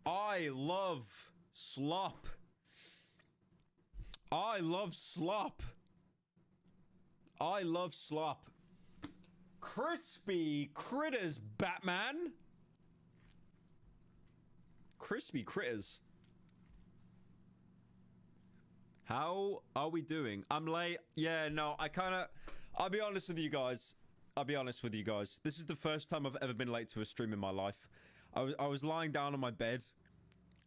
I love slop. I love slop. I love slop. Crispy critters, Batman. Crispy critters. How are we doing? I'm late. Yeah, no, I'll be honest with you guys. This is the first time I've ever been late to a stream in my life. I was lying down on my bed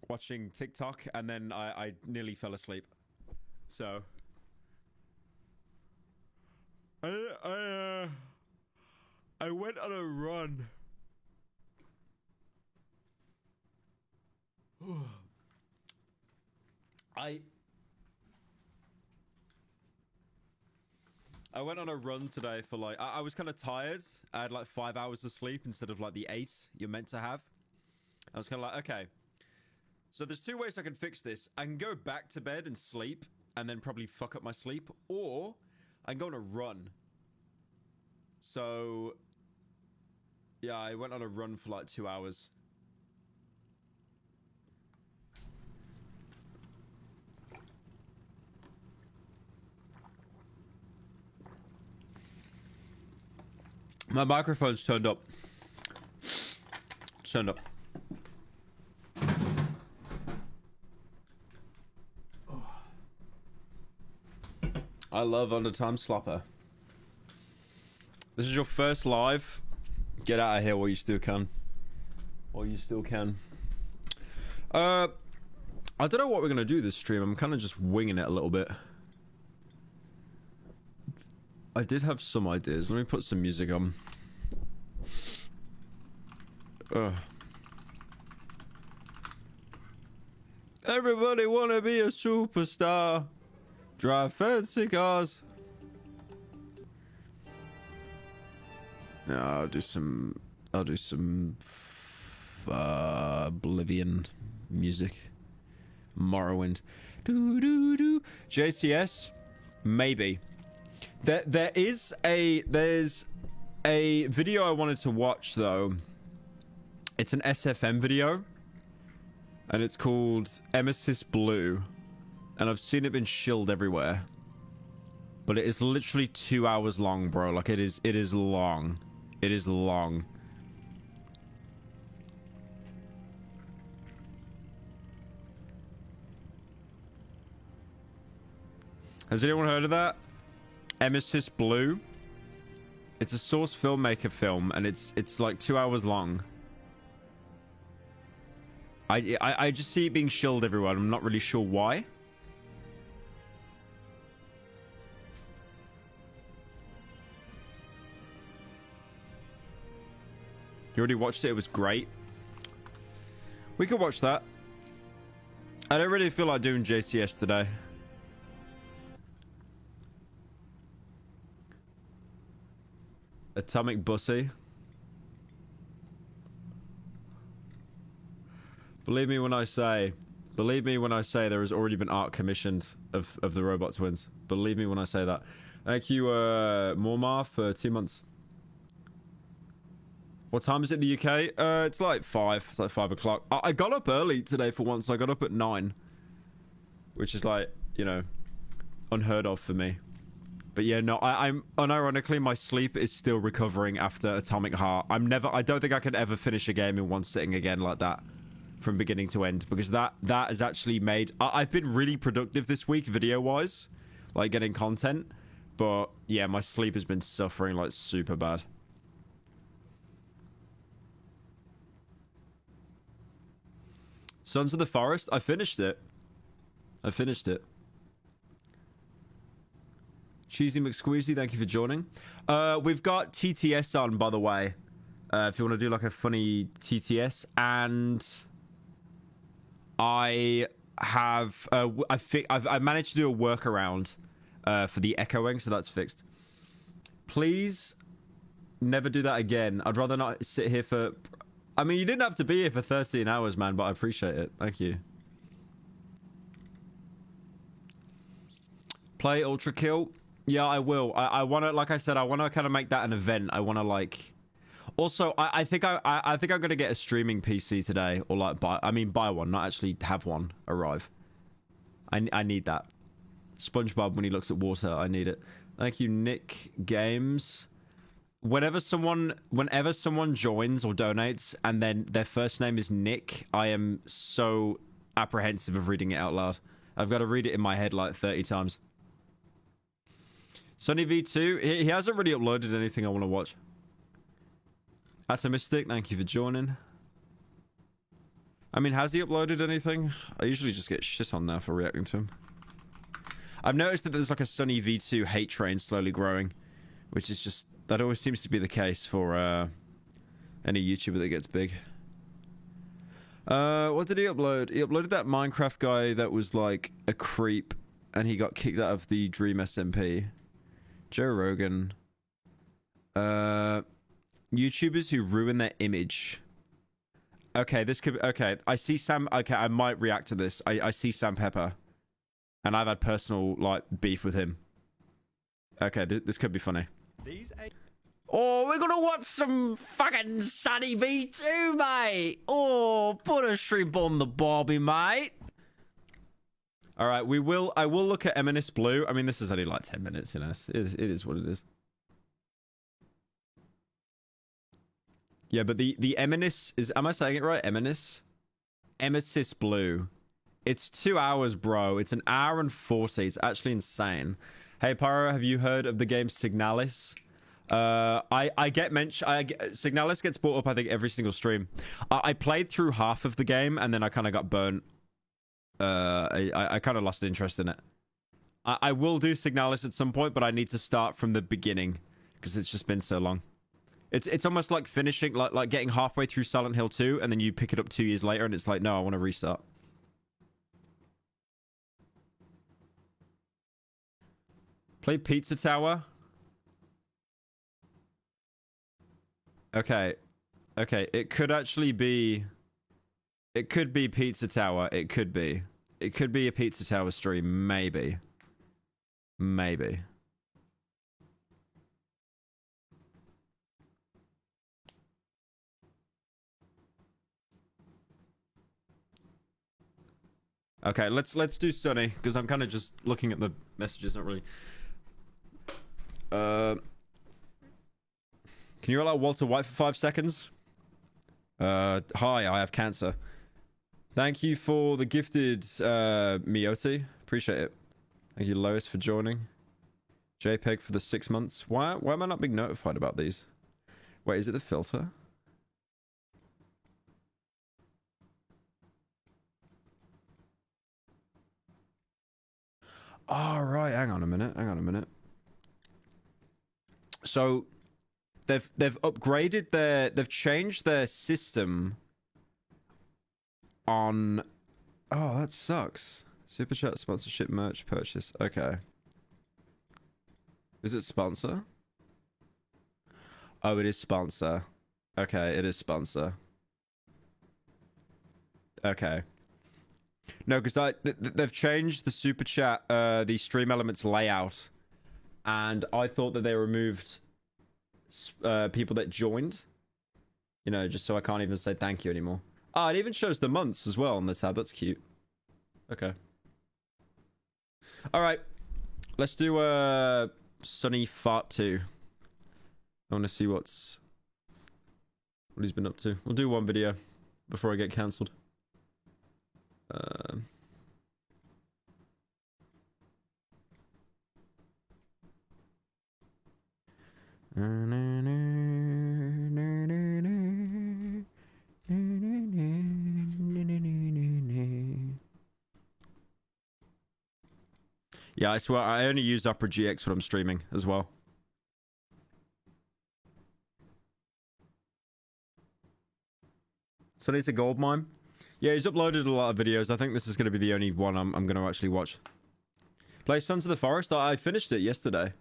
watching TikTok, and then I nearly fell asleep. So I went on a run. I went on a run today for like... I was kind of tired. I had like 5 hours of sleep instead of like the 8 you're meant to have. I was kind of like, okay. So there's 2 ways I can fix this. I can go back to bed and sleep and then probably fuck up my sleep. Or I can go on a run. So... yeah, I went on a run for like 2 hours. My microphone's turned up. It's turned up. I love Undertime Slopper. This is your first live. Get out of here while you still can. I don't know what we're gonna do this stream. I'm kind of just winging it a little bit. I did have some ideas. Let me put some music on. Everybody wanna be a superstar. Drive fancy cars. No, I'll do some Oblivion music. Morrowind. Do. JCS? Maybe. There's a video I wanted to watch though. It's an SFM video, and it's called Emesis Blue, and I've seen it been shilled everywhere. But it is literally 2 hours long, bro. Like it is long. It is long. Has anyone heard of that? Emesis Blue. It's a Source filmmaker film, and it's like 2 hours long. I just see it being shilled everywhere. I'm not really sure why. You already watched it? It was great. We could watch that. I don't really feel like doing JCS today. Atomic Bussy. Believe me when I say there has already been art commissioned of the Robot Twins. Believe me when I say that. Thank you, Mormar, for 2 months. What time is it in the UK? It's like 5. It's like 5 o'clock. I got up early today for once. I got up at 9. Which is like, you know, unheard of for me. But yeah, no, I'm unironically, my sleep is still recovering after Atomic Heart. I don't think I could ever finish a game in one sitting again like that. From beginning to end. Because that has actually made... I've been really productive this week, video-wise. Like, getting content. But, yeah, my sleep has been suffering, like, super bad. Sons of the Forest? I finished it. Cheesy McSqueezy, thank you for joining. We've got TTS on, by the way. If you want to do, like, a funny TTS. And... I have I've managed to do a workaround for the echoing, so that's fixed. Please never do that again. I'd rather not sit here for... I mean, you didn't have to be here for 13 hours, man, but I appreciate it. Thank you. Play Ultra Kill? Yeah, I will. I want to, like I said, I want to kind of make that an event. I want to, like... Also, I think I think I'm gonna get a streaming PC today, or like buy one, not actually have one arrive. I need that. SpongeBob when he looks at water, I need it. Thank you, Nick Games. Whenever someone joins or donates and then their first name is Nick, I am so apprehensive of reading it out loud. I've got to read it in my head like 30 times. Sunny V2, he hasn't really uploaded anything I want to watch. Atomistic, thank you for joining. I mean, has he uploaded anything? I usually just get shit on now for reacting to him. I've noticed that there's like a Sunny V2 hate train slowly growing, which is just... That always seems to be the case for any YouTuber that gets big. What did he upload? He uploaded that Minecraft guy that was like a creep and he got kicked out of the Dream SMP. Joe Rogan. YouTubers who ruin their image. Okay, this could be... Okay, I see Sam... Okay, I might react to this. I see Sam Pepper. And I've had personal, like, beef with him. Okay, this could be funny. Oh, we're gonna watch some fucking Sunny V2, mate. Oh, put a shrimp on the barbie, mate. All right, I will look at Eminist Blue. I mean, this is only like 10 minutes, you know. It is what it is. Yeah, but the Eminist is... Am I saying it right? Eminist? Emesis Blue. It's 2 hours, bro. It's an hour and 40. It's actually insane. Hey, Pyro, have you heard of the game Signalis? I get mentioned. Signalis gets brought up, I think, every single stream. I played through half of the game, and then I kind of got burnt. I kind of lost interest in it. I will do Signalis at some point, but I need to start from the beginning, because it's just been so long. It's almost like finishing, like getting halfway through Silent Hill 2, and then you pick it up 2 years later, and it's like, no, I want to restart. Play Pizza Tower. Okay. Okay, it could actually be... It could be Pizza Tower. It could be. It could be a Pizza Tower stream. Maybe. Maybe. Okay, let's do Sunny, because I'm kind of just looking at the messages, not really... Can you allow Walter White for 5 seconds? Hi, I have cancer. Thank you for the gifted, Miyoti. Appreciate it. Thank you, Lois, for joining. JPEG for the 6 months. Why am I not being notified about these? Wait, is it the filter? Oh, right. Hang on a minute. So... They've upgraded they've changed their system on... Oh, that sucks. Super chat, sponsorship, merch, purchase. Okay. Is it sponsor? Oh, it is sponsor. Okay, it is sponsor. Okay. No, because they've changed the super chat, the stream elements layout, and I thought that they removed... people that joined, you know, just so I can't even say thank you anymore. Oh, it even shows the months as well on the tab. That's cute. Okay. All right, let's do Sunny Fart 2. I want to see what he's been up to. We'll do one video before I get cancelled. Yeah, I swear I only use Opera GX when I'm streaming as well. So he's a gold mine. Yeah, he's uploaded a lot of videos. I think this is going to be the only one I'm going to actually watch. Play Sons of the Forest. I finished it yesterday.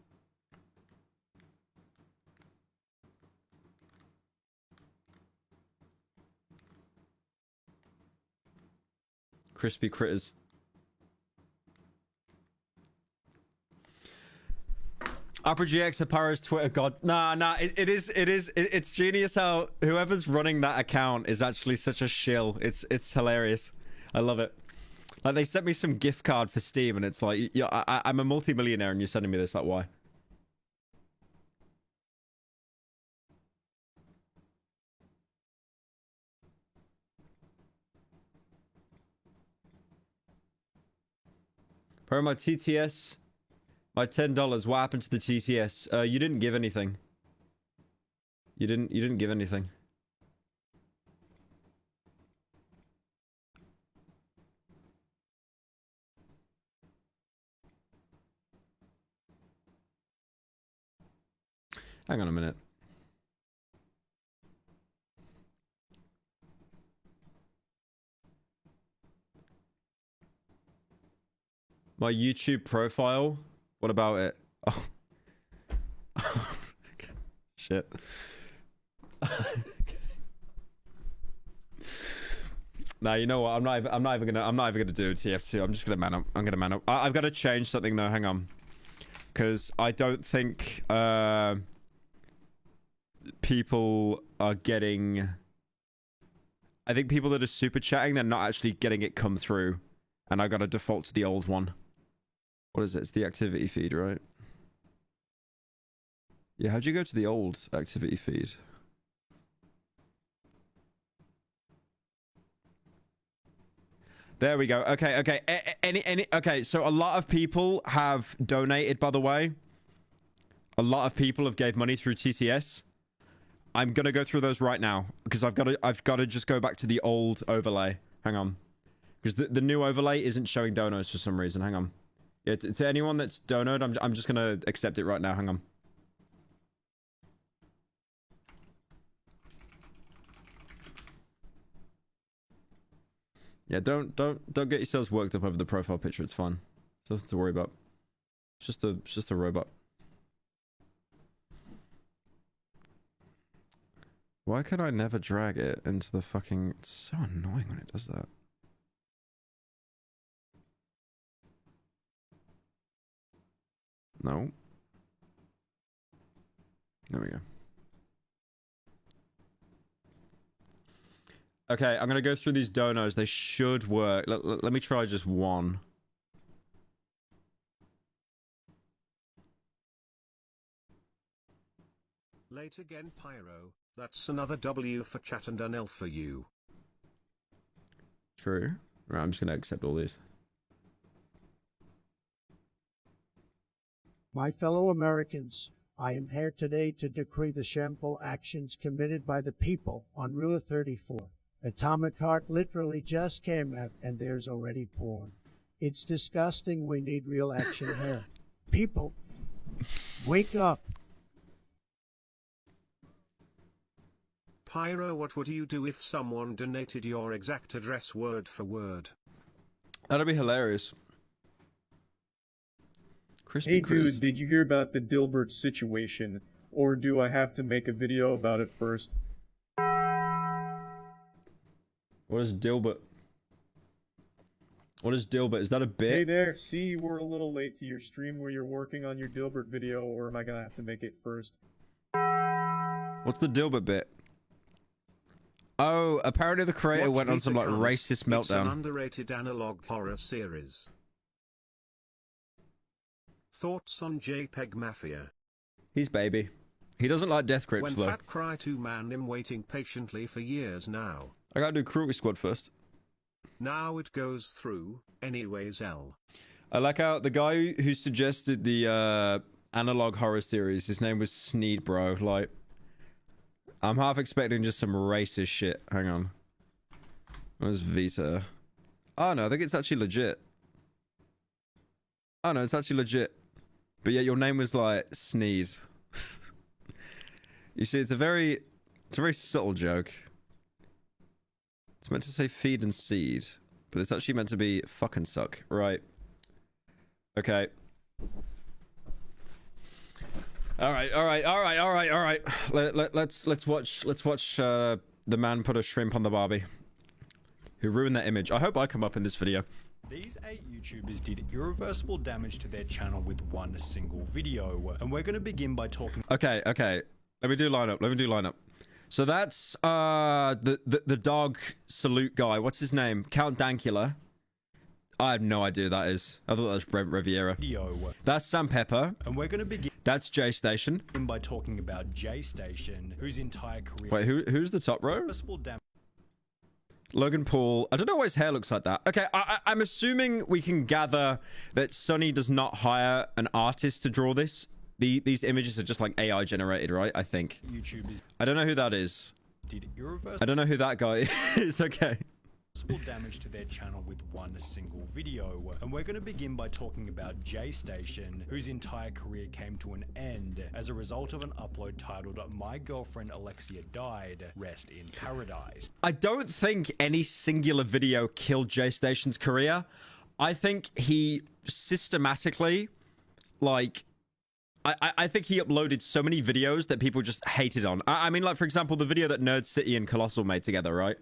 Crispy critters. Opera GX Apara's Twitter god. Nah, it's genius how whoever's running that account is actually such a shill. It's hilarious. I love it. Like, they sent me some gift card for Steam, and it's like, yeah, I'm a multi-millionaire, and you're sending me this. Like, why? Bro, my TTS, my $10. What happened to the TTS? You didn't give anything. You didn't give anything. Hang on a minute. My YouTube profile? What about it? Oh. Shit. Nah, you know what? I'm not even gonna do a TF2. I'm just gonna man up. I'm gonna man up. I've got to change something though. Hang on, because I don't think people are getting. I think people that are super chatting, they're not actually getting it come through, and I got to default to the old one. What is it? It's the activity feed, right? Yeah, how'd you go to the old activity feed? There we go. Okay. Okay, so a lot of people have donated, by the way. A lot of people have gave money through TCS. I'm gonna go through those right now because I've got to just go back to the old overlay. Hang on, because the new overlay isn't showing donos for some reason. Hang on. Yeah, to anyone that's donoed, I'm just gonna accept it right now. Hang on. Yeah, don't get yourselves worked up over the profile picture. It's fine. It's nothing to worry about. It's just a robot. Why can I never drag it into the fucking... It's so annoying when it does that. No. There we go. Okay, I'm gonna go through these donos. They should work. Let me try just one. Late again, Pyro. That's another W for chat and an L for you. True. Right, I'm just gonna accept all these. My fellow Americans, I am here today to decree the shameful actions committed by the people on Rule 34. Atomic Heart literally just came out and there's already porn. It's disgusting. We need real action here. People, wake up. Pyro, what would you do if someone donated your exact address word for word? That'd be hilarious. Crispy Hey Chris. dude, did you hear about the Dilbert situation? Or do I have to make a video about it first? What is Dilbert? What is Dilbert? Is that a bit? Hey there, see you were a little late to your stream where you're working on your Dilbert video, or am I gonna have to make it first? What's the Dilbert bit? Oh, apparently the creator went on some like racist meltdown. It's an underrated analog horror series. Thoughts on JPEG Mafia? He's baby. He doesn't like death grips When though. Fat Cry 2 man, I'm waiting patiently for years now. I gotta do Cruelty Squad first. Now it goes through, anyways L. I like how the guy who suggested the analog horror series, his name was Sneed, bro. Like, I'm half expecting just some racist shit. Hang on. Where's Vita? Oh no, I think it's actually legit. Oh no, it's actually legit. But yeah, your name was like Sneeze. You see, it's a very subtle joke. It's meant to say feed and seed, but it's actually meant to be fucking suck. Right. Okay. All right. Let's watch the man put a shrimp on the Barbie who ruined that image. I hope I come up in this video. These 8 YouTubers did irreversible damage to their channel with one single video, and we're going to begin by talking... Okay. Let me do lineup. So that's the dog salute guy. What's his name? Count Dankula. I have no idea who that is. I thought that was Brent Riviera. That's Sam Pepper. And we're going to begin That's J Station. by talking about J Station, whose entire career... Wait, who's the top row? Irreversible damage. Logan Paul. I don't know why his hair looks like that. Okay, I'm assuming we can gather that Sonny does not hire an artist to draw this. These images are just like AI generated, right? I think. YouTubers I don't know who that is. did irreversible I don't know who that guy is. Okay. damage to their channel with one single video, and we're going to begin by talking about J Station, whose entire career came to an end as a result of an upload titled "My Girlfriend Alexia Died, Rest in Paradise." I don't think any singular video killed J Station's career. I think he systematically, like, I think he uploaded so many videos that people just hated on. I mean, like, for example, the video that Nerd City and Colossal made together, right?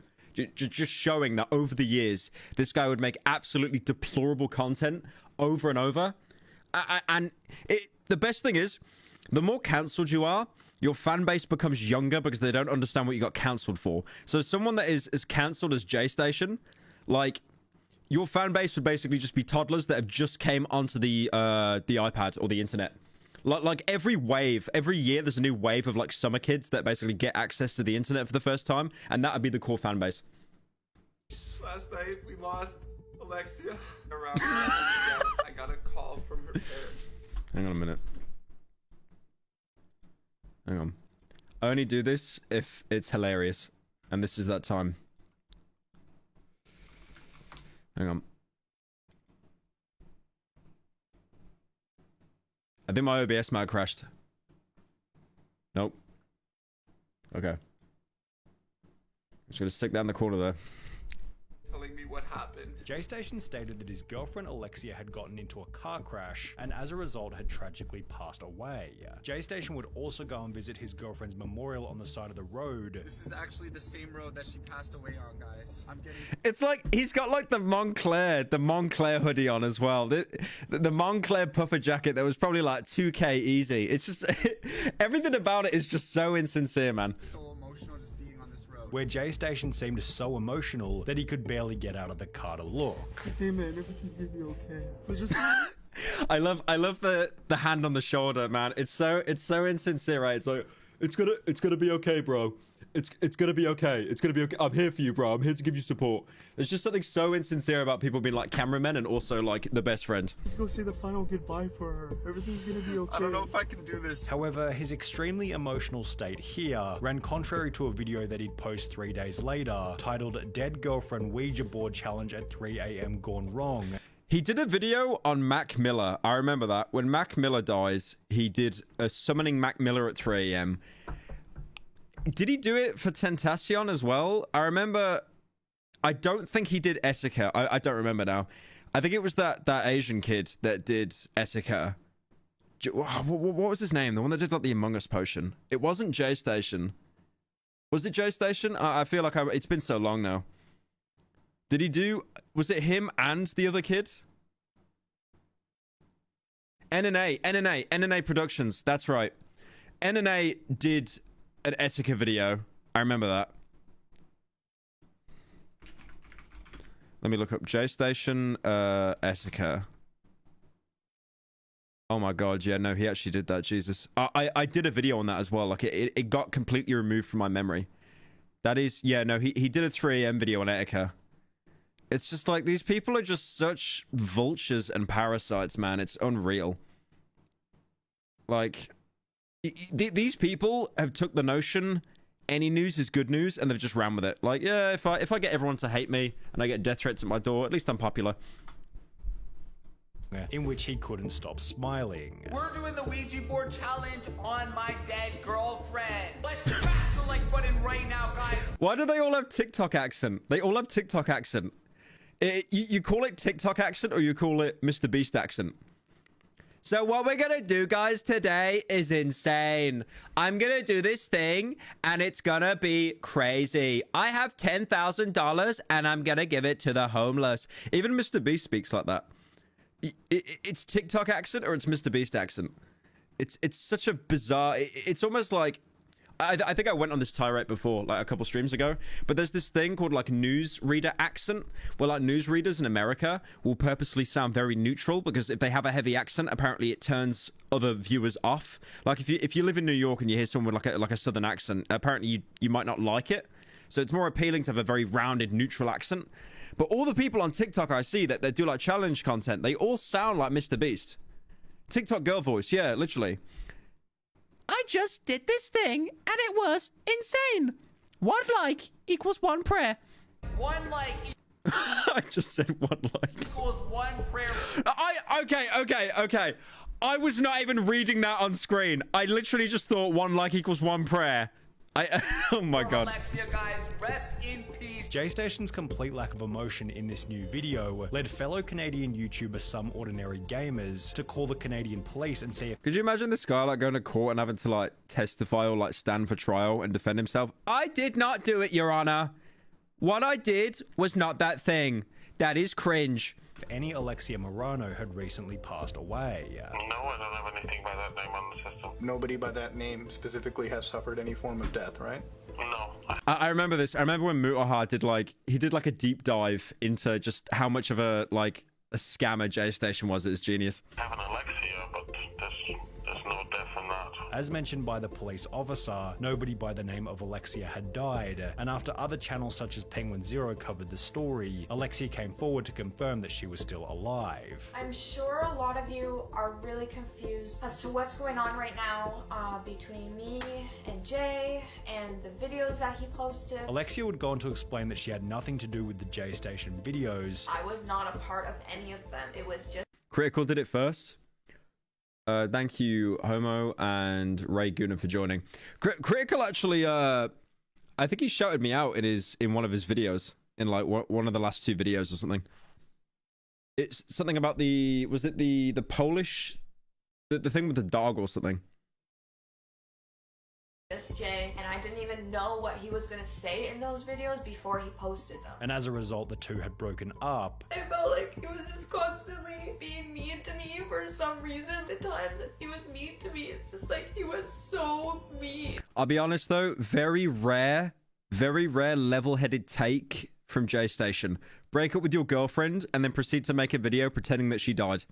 Just showing that over the years, this guy would make absolutely deplorable content over and over. And the best thing is, the more cancelled you are, your fan base becomes younger because they don't understand what you got cancelled for. So someone that is as cancelled as J Station, like, your fan base would basically just be toddlers that have just came onto the iPad or the internet. Like every year there's a new wave of like summer kids that basically get access to the internet for the first time, and that would be the core fan base. Last night we lost Alexia around 11 p.m. I got a call from her parents. Hang on a minute. Hang on. I only do this if it's hilarious, and this is that time. Hang on. I think my OBS might have crashed. Nope. Okay. I'm just gonna stick that in the corner there. Telling me what happened. J Station stated that his girlfriend Alexia had gotten into a car crash and as a result had tragically passed away. J Station would also go and visit his girlfriend's memorial on the side of the road. This is actually the same road that she passed away on, guys. I'm getting... It's like he's got like the Montclair hoodie on as well. The Montclair puffer jacket that was probably like 2K easy. It's just everything about it is just so insincere, man. So emotional just being on this road. Where J Station seemed so emotional that he could barely get out of the car to look. Hey man, everything's gonna be okay. But just... I love the hand on the shoulder, man. It's so insincere, right? It's like it's gonna be okay, bro. It's gonna be okay. It's gonna be okay. I'm here for you, bro. I'm here to give you support. There's just something so insincere about people being like cameramen and also like the best friend. Just go say the final goodbye for her. Everything's gonna be okay. I don't know if I can do this. However, his extremely emotional state here ran contrary to a video that he'd post 3 days later, titled "Dead Girlfriend Ouija Board Challenge at 3 a.m. Gone Wrong." He did a video on Mac Miller. I remember that. When Mac Miller dies, he did a summoning Mac Miller at 3 a.m. Did he do it for Tentacion as well? I remember... I don't think he did Etika. I don't remember now. I think it was that Asian kid that did Etika. What was his name? The one that did like the Among Us potion. It wasn't J Station. Was it J Station? I feel like it's been so long now. Did he do... Was it him and the other kid? NNA Productions. That's right. NNA did an Etika video. I remember that. Let me look up J Station Etika. Oh my god, yeah, no, he actually did that. Jesus. I did a video on that as well. Like, it got completely removed from my memory. That is... Yeah, no, he did a 3 a.m. video on Etika. It's just like, these people are just such vultures and parasites, man. It's unreal. Like, these people have took the notion any news is good news, and they've just ran with it. Like, yeah, if I get everyone to hate me, and I get death threats at my door, at least I'm popular. In which he couldn't stop smiling. We're doing the Ouija board challenge on my dead girlfriend. Let's smash the like button right now, guys. Why do they all have TikTok accent? They all have TikTok accent. You call it TikTok accent or you call it Mr. Beast accent? So what we're gonna do, guys, today is insane. I'm gonna do this thing, and it's gonna be crazy. I have $10,000, and I'm gonna give it to the homeless. Even Mr. Beast speaks like that. It's TikTok accent or it's Mr. Beast accent. It's such a bizarre... It's almost like... I think I went on this tirade before, like a couple streams ago, but there's this thing called like newsreader accent, where like newsreaders in America will purposely sound very neutral because if they have a heavy accent, apparently it turns other viewers off. Like if you live in New York and you hear someone with like a southern accent, apparently you might not like it. So it's more appealing to have a very rounded, neutral accent. But all the people on TikTok I see that do like challenge content, they all sound like Mr. Beast. TikTok girl voice, yeah, literally. I just did this thing, and it was insane. 1 like equals 1 prayer. 1 like I just said 1 like. equals 1 prayer. Okay. I was not even reading that on screen. I literally just thought 1 like equals 1 prayer. Oh my god. Alexia, guys, rest in peace. J-Station's complete lack of emotion in this new video led fellow Canadian YouTuber Some Ordinary Gamers to call the Canadian police and see if... Could you imagine this guy like going to court and having to like testify or like stand for trial and defend himself? I did not do it, Your Honor. What I did was not that thing. That is cringe. any Alexia Morano had recently passed away. No, I don't have anything by that name on the system. Nobody by that name specifically has suffered any form of death, right? No. I remember this. I remember when Mutaha did a deep dive into just how much of a scammer J-Station was. It was genius. I have an Alexia, but there's no death in that. As mentioned by the police officer, nobody by the name of Alexia had died, and after other channels such as Penguin Zero covered the story, Alexia came forward to confirm that she was still alive. I'm sure a lot of you are really confused as to what's going on right now between me and Jay and the videos that he posted. Alexia would go on to explain that she had nothing to do with the J-Station videos. I was not a part of any of them. It was just... Critical did it first. Thank you, Homo and Ray Gooner, for joining. Critical actually, I think he shouted me out in one of his videos, in like one of the last 2 videos or something. It's something about the Polish, the thing with the dog or something. Just Jay, and I didn't even know what he was gonna say in those videos before he posted them. And as a result, the two had broken up. I felt like he was just constantly being mean to me for some reason. The times that he was mean to me, it's just like he was so mean. I'll be honest though, very rare level-headed take from J-Station. Break up with your girlfriend and then proceed to make a video pretending that she died.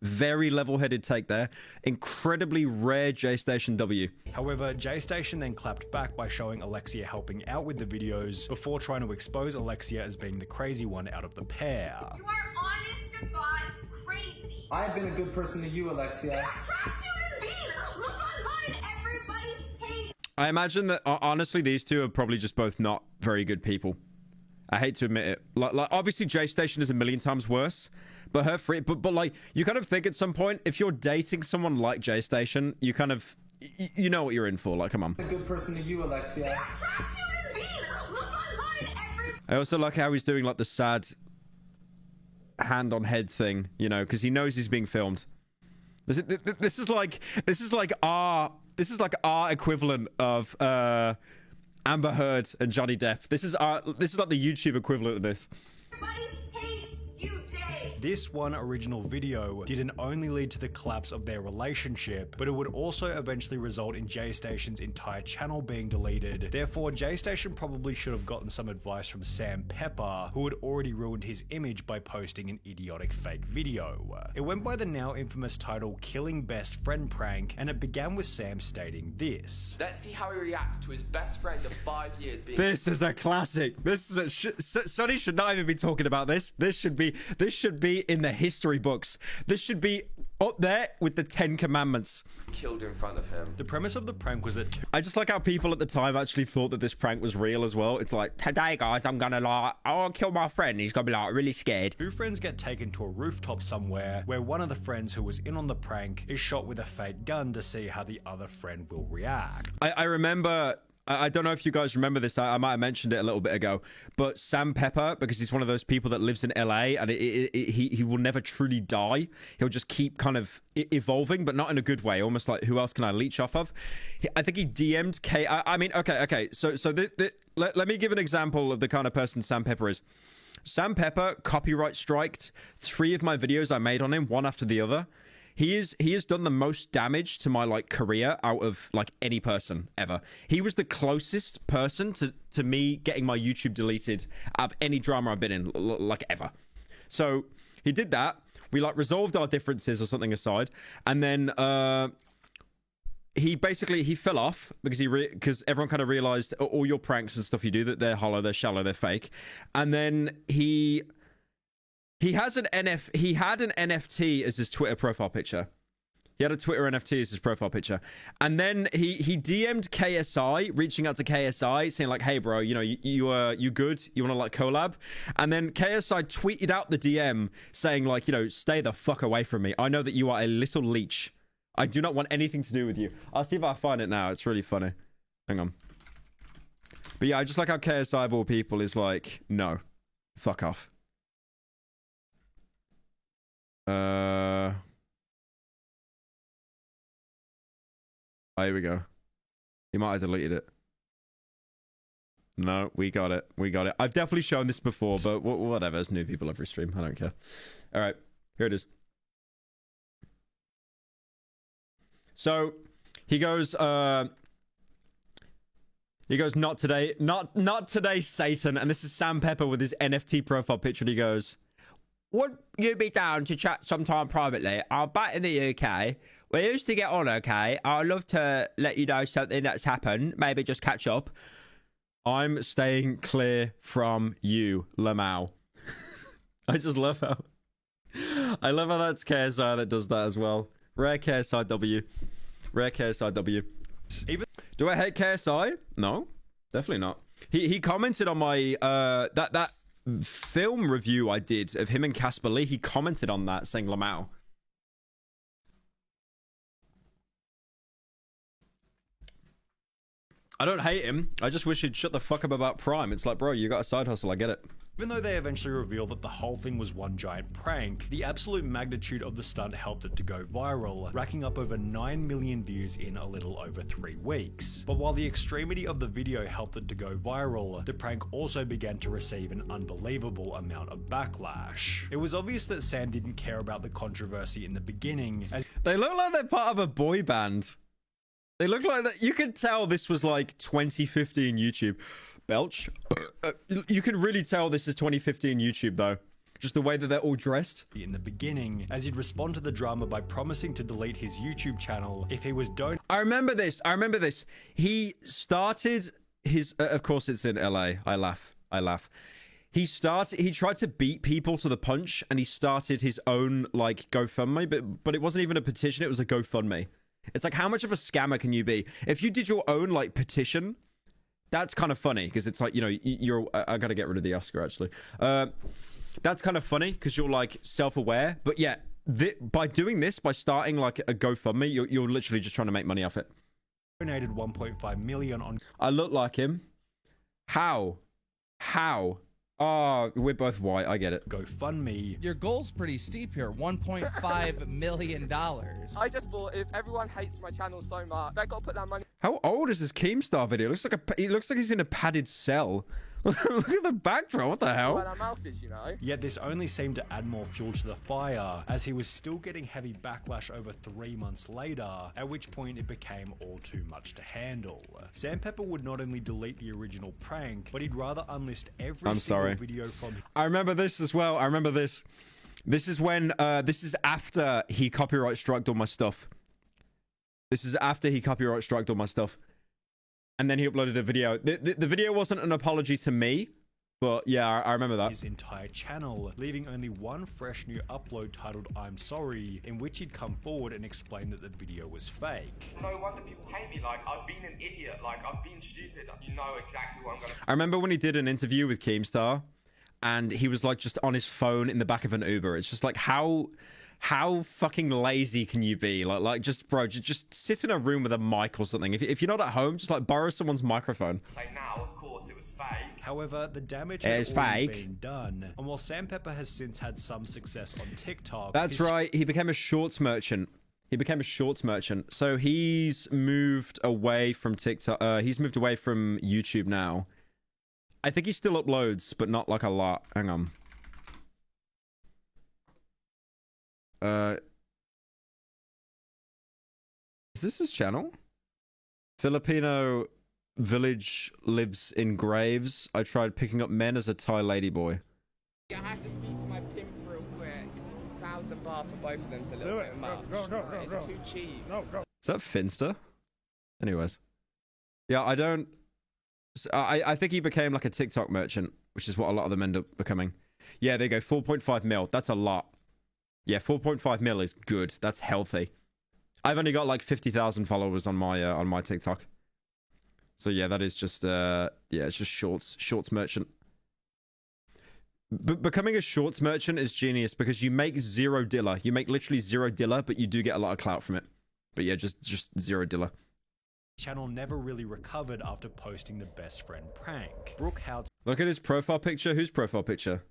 Very level-headed take there. Incredibly rare J-Station W. However, J-Station then clapped back by showing Alexia helping out with the videos before trying to expose Alexia as being the crazy one out of the pair. You are honest to God crazy. I've been a good person to you, Alexia. You're a trash human being. Look online. Everybody hates. I imagine that, honestly, these two are probably just both not very good people. I hate to admit it. Like obviously, J-Station is a million times worse. But but like, you kind of think at some point, if you're dating someone like J-Station, you kind of, you know what you're in for. Like, come on. A good person to you, Alexia. You're a trash human being. Look online. I also like how he's doing like the sad hand on head thing, you know, because he knows he's being filmed. This is like our equivalent of Amber Heard and Johnny Depp. This is like the YouTube equivalent of this. Everybody hates you, Jay. This one original video didn't only lead to the collapse of their relationship, but it would also eventually result in J-Station's entire channel being deleted. Therefore, J-Station probably should have gotten some advice from Sam Pepper, who had already ruined his image by posting an idiotic fake video. It went by the now infamous title Killing Best Friend Prank, and it began with Sam stating this. Let's see how he reacts to his best friend of 5 years being... This is a classic. This is Sonny should not even be talking about this. This should be in the history books. This should be up there with the 10 Commandments. Killed in front of him. The premise of the prank was that I just like how people at the time actually thought that this prank was real as well. It's like, today guys, I'll kill my friend. He's gonna be like really scared. 2 friends get taken to a rooftop somewhere where one of the friends who was in on the prank is shot with a fake gun to see how the other friend will react. I remember I don't know if you guys remember this. I might have mentioned it a little bit ago. But Sam Pepper, because he's one of those people that lives in LA and he will never truly die. He'll just keep kind of evolving, but not in a good way. Almost like, who else can I leech off of? I think he DM'd K. I mean, okay. So let me give an example of the kind of person Sam Pepper is. Sam Pepper copyright striked 3 of my videos I made on him, one after the other. He has done the most damage to my like career out of like any person ever. He was the closest person to me getting my YouTube deleted out of any drama I've been in, like ever. So he did that. We like resolved our differences or something aside, and then he fell off because everyone kind of realized all your pranks and stuff you do that they're hollow, they're shallow, they're fake, and then he had an NFT as his Twitter profile picture. He had a Twitter NFT as his profile picture. And then he DM'd KSI, reaching out to KSI, saying like, hey, bro, you know, you good? You want to like collab? And then KSI tweeted out the DM saying like, you know, stay the fuck away from me. I know that you are a little leech. I do not want anything to do with you. I'll see if I find it now. It's really funny. Hang on. But yeah, I just like how KSI of all people is like, no, fuck off. Oh, here we go. He might have deleted it. No, we got it. I've definitely shown this before, but whatever. There's new people every stream. I don't care. All right, here it is. So he goes, not today, not today, Satan. And this is Sam Pepper with his NFT profile picture. And he goes, would you be down to chat sometime privately? I'm back in the UK. We used to get on okay. I'd love to let you know something that's happened. Maybe just catch up. I'm staying clear from you, Lamau. I just love how... I love how that's KSI that does that as well. Rare KSIW. Rare KSIW. Do I hate KSI? No, definitely not. He commented on my... that film review I did of him and Casper Lee. He commented on that saying Lamau. I don't hate him. I just wish he'd shut the fuck up about Prime. It's like, bro, you got a side hustle. I get it. Even though they eventually revealed that the whole thing was one giant prank, the absolute magnitude of the stunt helped it to go viral, racking up over 9 million views in a little over 3 weeks. But while the extremity of the video helped it to go viral, the prank also began to receive an unbelievable amount of backlash. It was obvious that Sam didn't care about the controversy in the beginning, as they look like they're part of a boy band. They look like that. You could tell this was like 2015 YouTube. Belch. You can really tell this is 2015 YouTube though. Just the way that they're all dressed. In the beginning, as he'd respond to the drama by promising to delete his YouTube channel if he was I remember this. He started his... of course it's in LA. I laugh. He tried to beat people to the punch and he started his own like GoFundMe, but it wasn't even a petition, it was a GoFundMe. It's like, how much of a scammer can you be? If you did your own like petition... That's kind of funny because it's like, you know, I gotta get rid of the Oscar actually. That's kind of funny because you're like self-aware. But yeah, by doing this, by starting like a GoFundMe, you're literally just trying to make money off it. Donated 1.5 million on. I look like him. How? Oh, we're both white. I get it. GoFundMe. Your goal's pretty steep here. $1.5 million. I just thought if everyone hates my channel so much, they gotta put that money. How old is this Keemstar video? It looks like he's in a padded cell. Look at the backdrop. What the hell? Where that mouth is, you know? Yet this only seemed to add more fuel to the fire, as he was still getting heavy backlash over 3 months later, at which point it became all too much to handle. Sam Pepper would not only delete the original prank, but he'd rather unlist every single video from... I remember this as well. I remember this. This is when... this is after he copyright striked all my stuff. And then he uploaded a video. The video wasn't an apology to me, but yeah, I remember that. His entire channel, leaving only one fresh new upload titled I'm Sorry, in which he'd come forward and explain that the video was fake. No wonder people hate me, like, I've been an idiot, like, I've been stupid, you know exactly what I'm gonna... I remember when he did an interview with Keemstar, and he was like just on his phone in the back of an Uber. It's just like, how how fucking lazy can you be? Like just, bro, just sit in a room with a mic or something. If you're not at home, just like borrow someone's microphone. So now, of course, it was fake. However, the damage It's had already fake. been done, and while Sandpepper has since had some success on TikTok, That's right. He became a shorts merchant. So he's moved away from TikTok. He's moved away from YouTube now. I think he still uploads, but not like a lot. Hang on. Is this his channel? Filipino village lives in graves. I tried picking up men as a Thai ladyboy. I have to speak to my pimp real quick. 1,000 baht for both of them's a little bit much. It's too cheap. Is that Finster? Anyways. Yeah, I don't... I think he became like a TikTok merchant, which is what a lot of them end up becoming. Yeah, there you go. 4.5 mil. That's a lot. Yeah, 4.5 mil is good. That's healthy. I've only got like 50,000 followers on my TikTok. So yeah, that is just yeah, it's just shorts merchant. Becoming a shorts merchant is genius because you make zero dilla. You make literally zero dilla, but you do get a lot of clout from it. But yeah, just zero dilla. Channel never really recovered after posting the best friend prank. Brooke Hout's Look at his profile picture. Whose profile picture?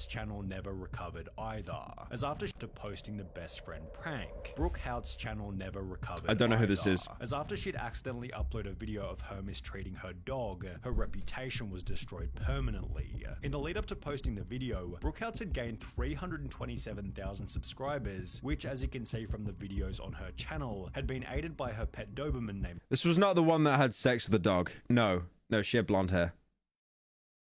channel never recovered either, as after posting the best friend prank, Brooke Hout's channel never recovered. I don't know who either, this is. as after she'd accidentally uploaded a video of her mistreating her dog, her reputation was destroyed permanently. In the lead up to posting the video, Brooke Houts had gained 327,000 subscribers, which, as you can see from the videos on her channel, had been aided by her pet Doberman named... This was not the one that had sex with the dog. No, she had blonde hair.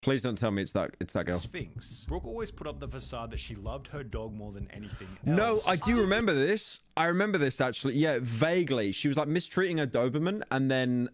Please don't tell me it's that girl. Sphinx. Brooke always put up the facade that she loved her dog more than anything else. No, I do remember this. I remember this actually. Yeah, vaguely. She was like mistreating her Doberman, and then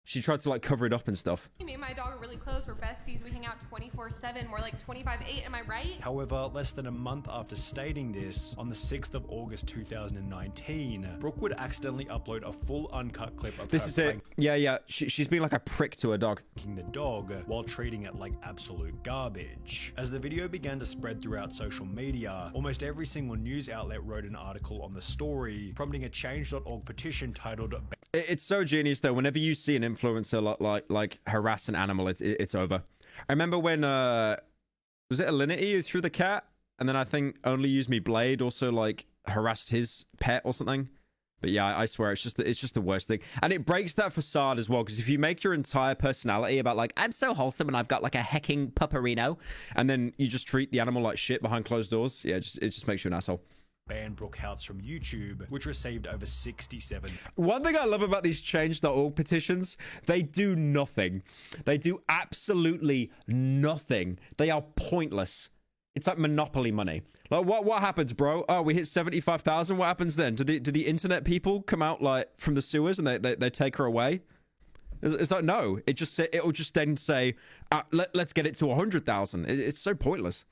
she tried to like cover it up and stuff. Me and my dog are really close. We're besties. We hang out 24/7. More like 25/8. Am I right? However, less than a month after stating this, on the 6th of August 2019, Brooke would accidentally upload a full uncut clip of This her is it. Yeah. She's being like a prick to her dog. The dog while treating it like absolute garbage. As the video began to spread throughout social media, almost every single news outlet wrote an article on the story, prompting a change.org petition titled... It's so genius though. Whenever you see an influencer like harass an animal, it's over. I remember when was it Alinity who threw the cat, and then I think Only Use Me Blade also like harassed his pet or something. But yeah, I swear it's just the worst thing, and it breaks that facade as well. Because if you make your entire personality about like I'm so wholesome and I've got like a hecking pupperino, and then you just treat the animal like shit behind closed doors, yeah, it just makes you an asshole. Banned Brooke Houts from YouTube, which received over 67. One thing I love about these change.org petitions, they do nothing. They do absolutely nothing. They are pointless. It's like Monopoly money. Like, what happens, bro? Oh, we hit 75,000. What happens then? Do the internet people come out like from the sewers and they take her away? It's like, no. It'll just then say, let's get it to 100,000. It's so pointless.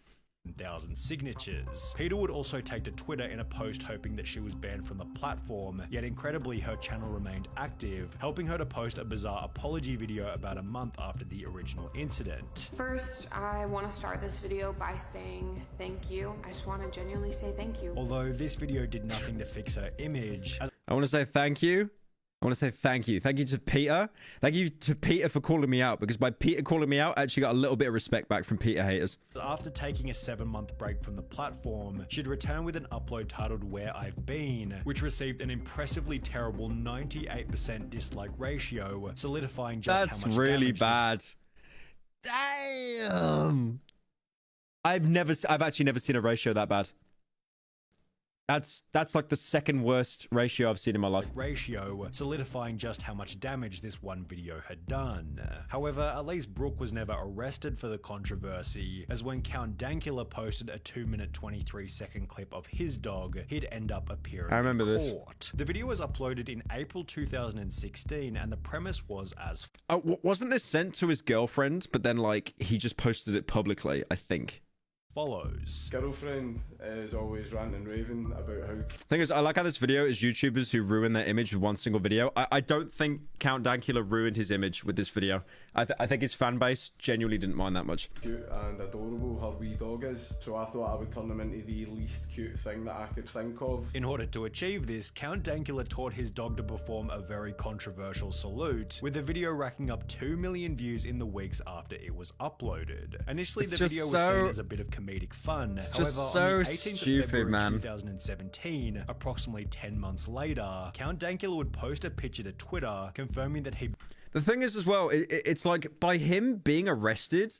1,000 signatures. Peter would also take to Twitter in a post hoping that she was banned from the platform, yet incredibly her channel remained active, helping her to post a bizarre apology video about a month after the original incident. First, I want to start this video by saying thank you. I just want to genuinely say thank you. Although this video did nothing to fix her image. I want to say thank you. I want to say thank you. Thank you to Peter. Thank you to Peter for calling me out, because by Peter calling me out, I actually got a little bit of respect back from Peter haters. After taking a 7-month break from the platform, she'd return with an upload titled Where I've Been, which received an impressively terrible 98% dislike ratio, solidifying just how much That's really damage bad. Damn. I've actually never seen a ratio that bad. That's like the second worst ratio I've seen in my life. Ratio, solidifying just how much damage this one video had done. However, at least Brooke was never arrested for the controversy, as when Count Dankula posted a 2-minute 23-second clip of his dog, he'd end up appearing in court. The video was uploaded in April 2016, and the premise was as... Oh, wasn't this sent to his girlfriend, but then like he just posted it publicly, I think. follows. Girlfriend is always ranting and raving about how... Thing is, I like how this video is YouTubers who ruin their image with one single video. I don't think Count Dankula ruined his image with this video. I think his fan base genuinely didn't mind that much. Cute and adorable her wee dog is, so I thought I would turn him into the least cute thing that I could think of. In order to achieve this, Count Dankula taught his dog to perform a very controversial salute, with the video racking up 2 million views in the weeks after it was uploaded. Initially, the video was seen as a bit of comedic fun. However, so on the 18th stupid, of February man. 2017, approximately 10 months later, Count Dankula would post a picture to Twitter confirming that he... The thing is as well, it's like by him being arrested.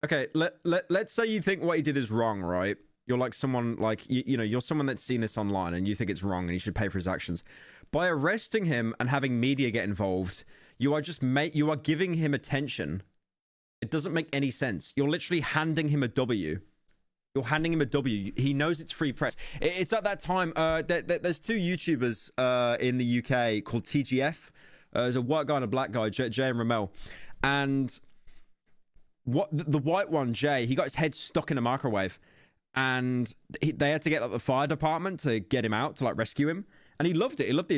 Okay, let's say you think what he did is wrong, right? You're like someone like, you know, you're someone that's seen this online and you think it's wrong and he should pay for his actions. By arresting him and having media get involved, you are giving him attention. It doesn't make any sense. You're literally handing him a W. You're handing him a W. He knows it's free press. It's at that time, there's two YouTubers in the UK called TGF. There's a white guy and a black guy, Jay and Ramel. And what the white one, Jay, he got his head stuck in a microwave. And they had to get like, the fire department to get him out, to like rescue him. And he loved it. He loved the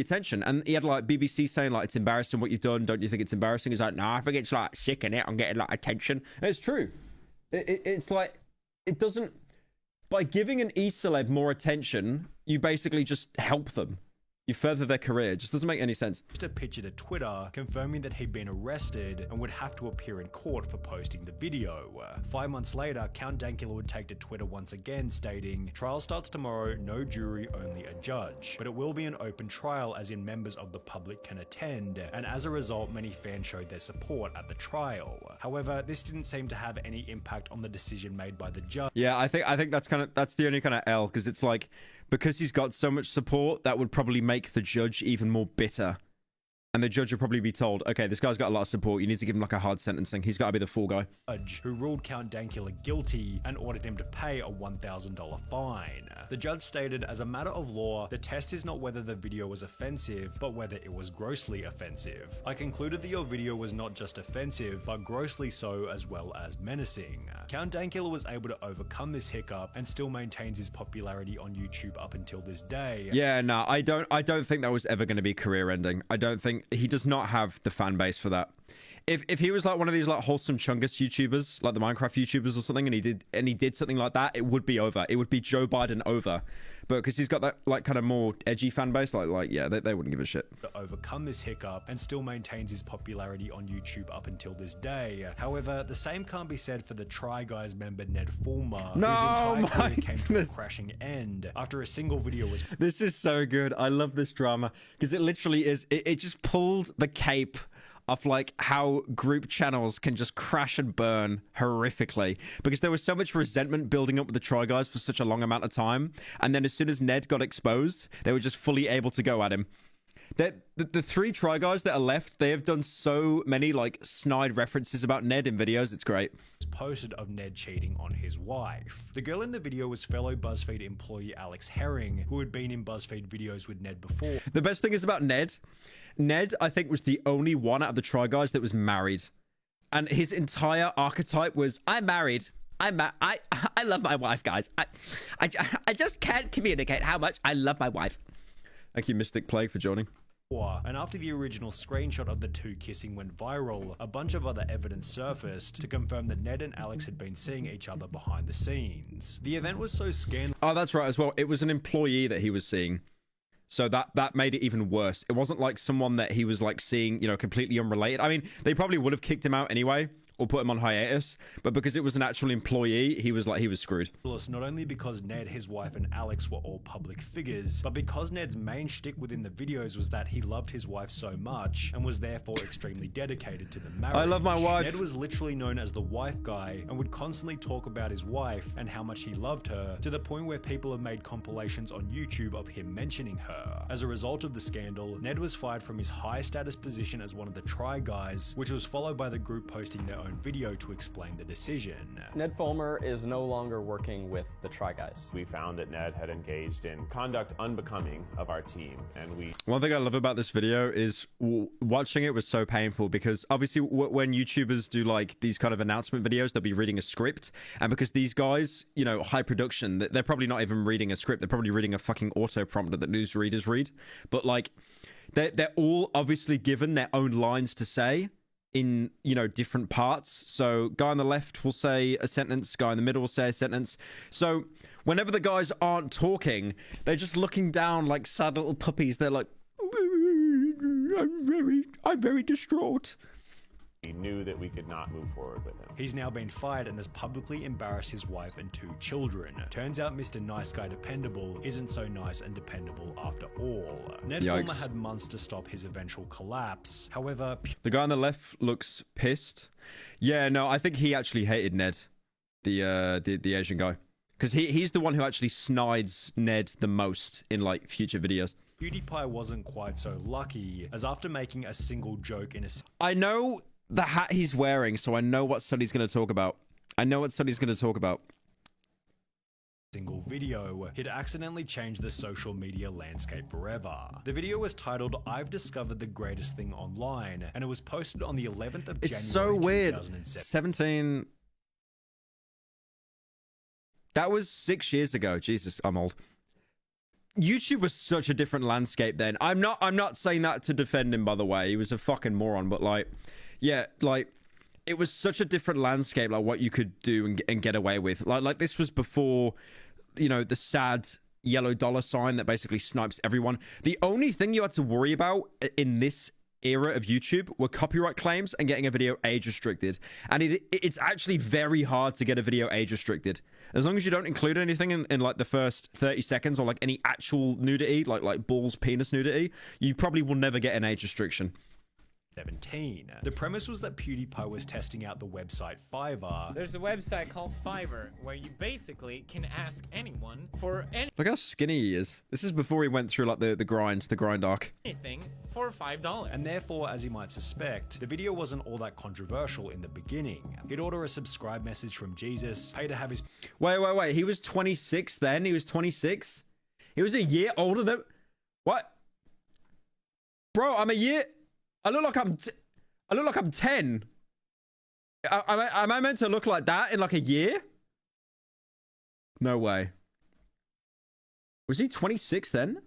attention. And he had like BBC saying like, it's embarrassing what you've done. Don't you think it's embarrassing? He's like, no, I think it's like sick in it. I'm getting like attention. And it's true. It's like, it doesn't, by giving an e-celeb more attention, you basically just help them. You further their career. It just doesn't make any sense. Just a picture to Twitter confirming that he'd been arrested and would have to appear in court for posting the video. 5 months later, Count Dankula would take to Twitter once again, stating, "Trial starts tomorrow, no jury, only a judge. But it will be an open trial, as in members of the public can attend, and as a result, many fans showed their support at the trial." However, this didn't seem to have any impact on the decision made by the judge. Yeah, I think that's the only kind of L, because it's like, because he's got so much support, that would probably make the judge even more bitter. And the judge would probably be told, okay, this guy's got a lot of support. You need to give him like a hard sentencing. He's got to be the fall guy. Judge who ruled Count Dankula guilty and ordered him to pay a $1,000 fine. The judge stated, as a matter of law, the test is not whether the video was offensive, but whether it was grossly offensive. I concluded that your video was not just offensive, but grossly so, as well as menacing. Count Dankula was able to overcome this hiccup and still maintains his popularity on YouTube up until this day. Yeah, no, I don't think that was ever going to be career ending. I don't think he does not have the fan base for that. If he was like one of these like wholesome chungus YouTubers, like the Minecraft YouTubers or something, and he did something like that, it would be over. It would be Joe Biden over. But because he's got that like kind of more edgy fan base, like yeah, they wouldn't give a shit. To overcome this hiccup and still maintains his popularity on YouTube up until this day. However, the same can't be said for the Try Guys member Ned Fulmer, whose entire career came to a crashing end after a single video was... This is so good. I love this drama because it literally is. It just pulled the cape of like how group channels can just crash and burn horrifically, because there was so much resentment building up with the Try Guys for such a long amount of time, and then as soon as Ned got exposed, they were just fully able to go at him. The three Try Guys that are left, they have done so many like snide references about Ned in videos. It's great. Posted of Ned cheating on his wife. The girl in the video was fellow BuzzFeed employee Alex Herring, who had been in BuzzFeed videos with Ned before. The best thing is about Ned, I think, was the only one out of the Try Guys that was married, and his entire archetype was, I'm married. I love my wife, guys. I just can't communicate how much I love my wife. Thank you, Mystic Plague, for joining. And after the original screenshot of the two kissing went viral, a bunch of other evidence surfaced to confirm that Ned and Alex had been seeing each other behind the scenes. The event was so scandalous. Oh, that's right as well. It was an employee that he was seeing. So that made it even worse. It wasn't like someone that he was like seeing, you know, completely unrelated. I mean, they probably would have kicked him out anyway, or put him on hiatus, but because it was an actual employee, he was screwed. Not only because Ned, his wife, and Alex were all public figures, but because Ned's main shtick within the videos was that he loved his wife so much and was therefore extremely dedicated to the marriage. I love my wife. Ned was literally known as the wife guy and would constantly talk about his wife and how much he loved her, to the point where people have made compilations on YouTube of him mentioning her. As a result of the scandal, Ned was fired from his high status position as one of the Try Guys, which was followed by the group posting their own own video to explain the decision. Ned Fulmer is no longer working with the Try Guys. We found that Ned had engaged in conduct unbecoming of our team, and we... One thing I love about this video is watching it was so painful, because obviously when YouTubers do like these kind of announcement videos, they'll be reading a script, and because these guys, you know, high production, they're probably not even reading a script, they're probably reading a fucking auto prompter that newsreaders read. But like they're all obviously given their own lines to say in, you know, different parts. So guy on the left will say a sentence, guy in the middle will say a sentence. So whenever the guys aren't talking, they're just looking down like sad little puppies. They're like, I'm very distraught. We knew that we could not move forward with him. He's now been fired and has publicly embarrassed his wife and 2 children. Turns out Mr. Nice Guy Dependable isn't so nice and dependable after all. Ned Fulmer had months to stop his eventual collapse. However, the guy on the left looks pissed. Yeah, no, I think he actually hated Ned, the Asian guy, because he's the one who actually snides Ned the most in like future videos. PewDiePie wasn't quite so lucky, as after making a single joke in a... I know the hat he's wearing, so I know what Sonny's going to talk about. Single video, he'd accidentally changed the social media landscape forever. The video was titled, "I've discovered the greatest thing online," and it was posted on the 11th of January 2007. It's so weird. 17... That was 6 years ago. Jesus, I'm old. YouTube was such a different landscape then. I'm not saying that to defend him, by the way. He was a fucking moron, but like, yeah, like, it was such a different landscape, like what you could do and get away with. Like this was before, you know, the sad yellow dollar sign that basically snipes everyone. The only thing you had to worry about in this era of YouTube were copyright claims and getting a video age restricted. And it's actually very hard to get a video age restricted. As long as you don't include anything in like the first 30 seconds or like any actual nudity, like balls, penis nudity, you probably will never get an age restriction. 17. The premise was that PewDiePie was testing out the website Fiverr. There's a website called Fiverr where you basically can ask anyone for Look how skinny he is. This is before he went through like the grind arc. anything for $5. And therefore, as you might suspect, the video wasn't all that controversial in the beginning. He'd order a subscribe message from Jesus, pay to have his... Wait. He was 26 then? He was 26? He was a year older than... What? Bro, I'm a year... I look like I'm 10. Am I meant to look like that in like a year? No way. Was he 26 then?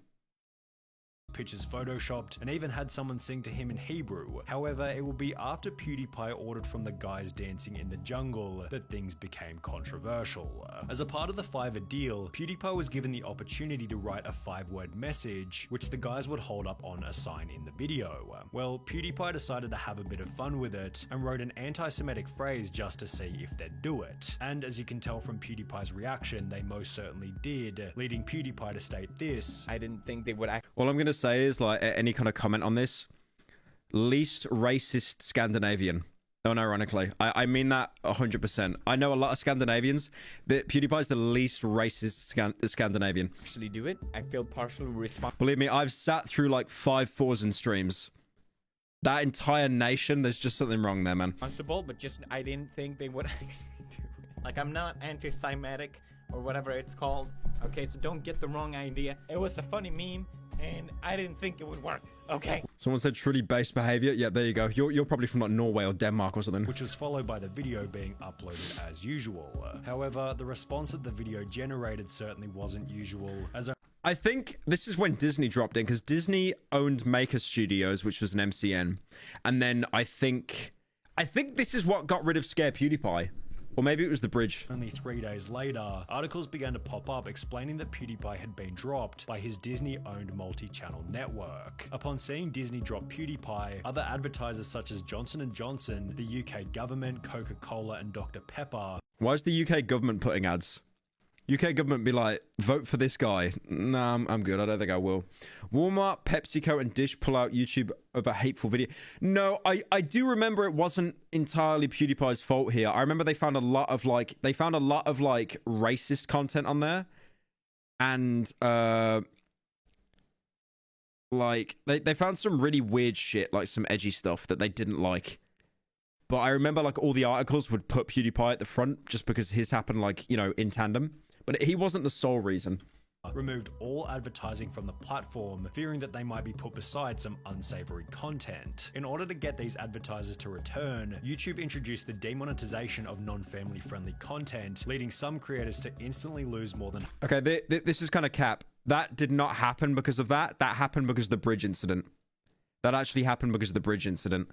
Pictures photoshopped, and even had someone sing to him in Hebrew. However, it will be after PewDiePie ordered from the guys dancing in the jungle that things became controversial. As a part of the Fiverr deal, PewDiePie was given the opportunity to write a 5-word message, which the guys would hold up on a sign in the video. Well, PewDiePie decided to have a bit of fun with it, and wrote an anti-Semitic phrase just to see if they'd do it. And as you can tell from PewDiePie's reaction, they most certainly did, leading PewDiePie to state this: I didn't think they would act. All I'm gonna say is, like, any kind of comment on this, least racist Scandinavian. Unironically, I mean that 100%. I know a lot of Scandinavians. That PewDiePie's the least racist Scandinavian. Actually do it. I feel partially responsible. Believe me, I've sat through like 5 Forzen streams. That entire nation, there's just something wrong there, man. Responsible, but just I didn't think they would actually do it. Like, I'm not anti-Semitic or whatever it's called. Okay, so don't get the wrong idea. It was a funny meme, and I didn't think it would work. Okay. Someone said truly based behavior. Yeah, there you go. You're probably from like Norway or Denmark or something. Which was followed by the video being uploaded as usual. However, the response that the video generated certainly wasn't usual, as I think this is when Disney dropped in, because Disney owned Maker Studios, which was an MCN, and then I think this is what got rid of Scare PewDiePie. Or maybe it was the bridge. Only 3 days later, articles began to pop up explaining that PewDiePie had been dropped by his Disney-owned multi-channel network. Upon seeing Disney drop PewDiePie, other advertisers such as Johnson & Johnson, the UK government, Coca-Cola, and Dr. Pepper... Why is the UK government putting ads? UK government be like, vote for this guy. Nah, I'm good. I don't think I will. Walmart, PepsiCo, and Dish pull out YouTube over hateful video. No, I do remember it wasn't entirely PewDiePie's fault here. I remember they found a lot of like racist content on there, and like they found some really weird shit, like some edgy stuff that they didn't like. But I remember like all the articles would put PewDiePie at the front just because his happened like, you know, in tandem. But he wasn't the sole reason. Removed all advertising from the platform, fearing that they might be put beside some unsavory content. In order to get these advertisers to return, YouTube introduced the demonetization of non-family friendly content, leading some creators to instantly lose more than... Okay, this is kind of cap. That did not happen because of that. That happened because of the bridge incident. That actually happened because of the bridge incident.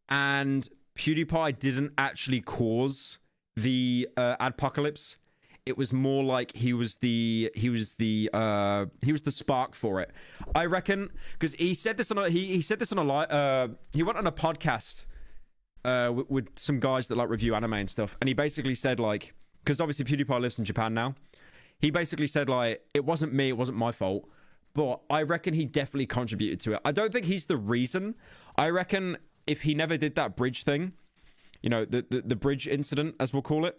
And PewDiePie didn't actually cause the adpocalypse. It was more like he was the spark for it. I reckon, because he said this on a he went on a podcast with some guys that like review anime and stuff, and he basically said like, because obviously PewDiePie lives in Japan now, he basically said like, it wasn't me, it wasn't my fault, but I reckon he definitely contributed to it. I don't think he's the reason. I reckon if he never did that bridge thing, you know, the bridge incident, as we'll call it.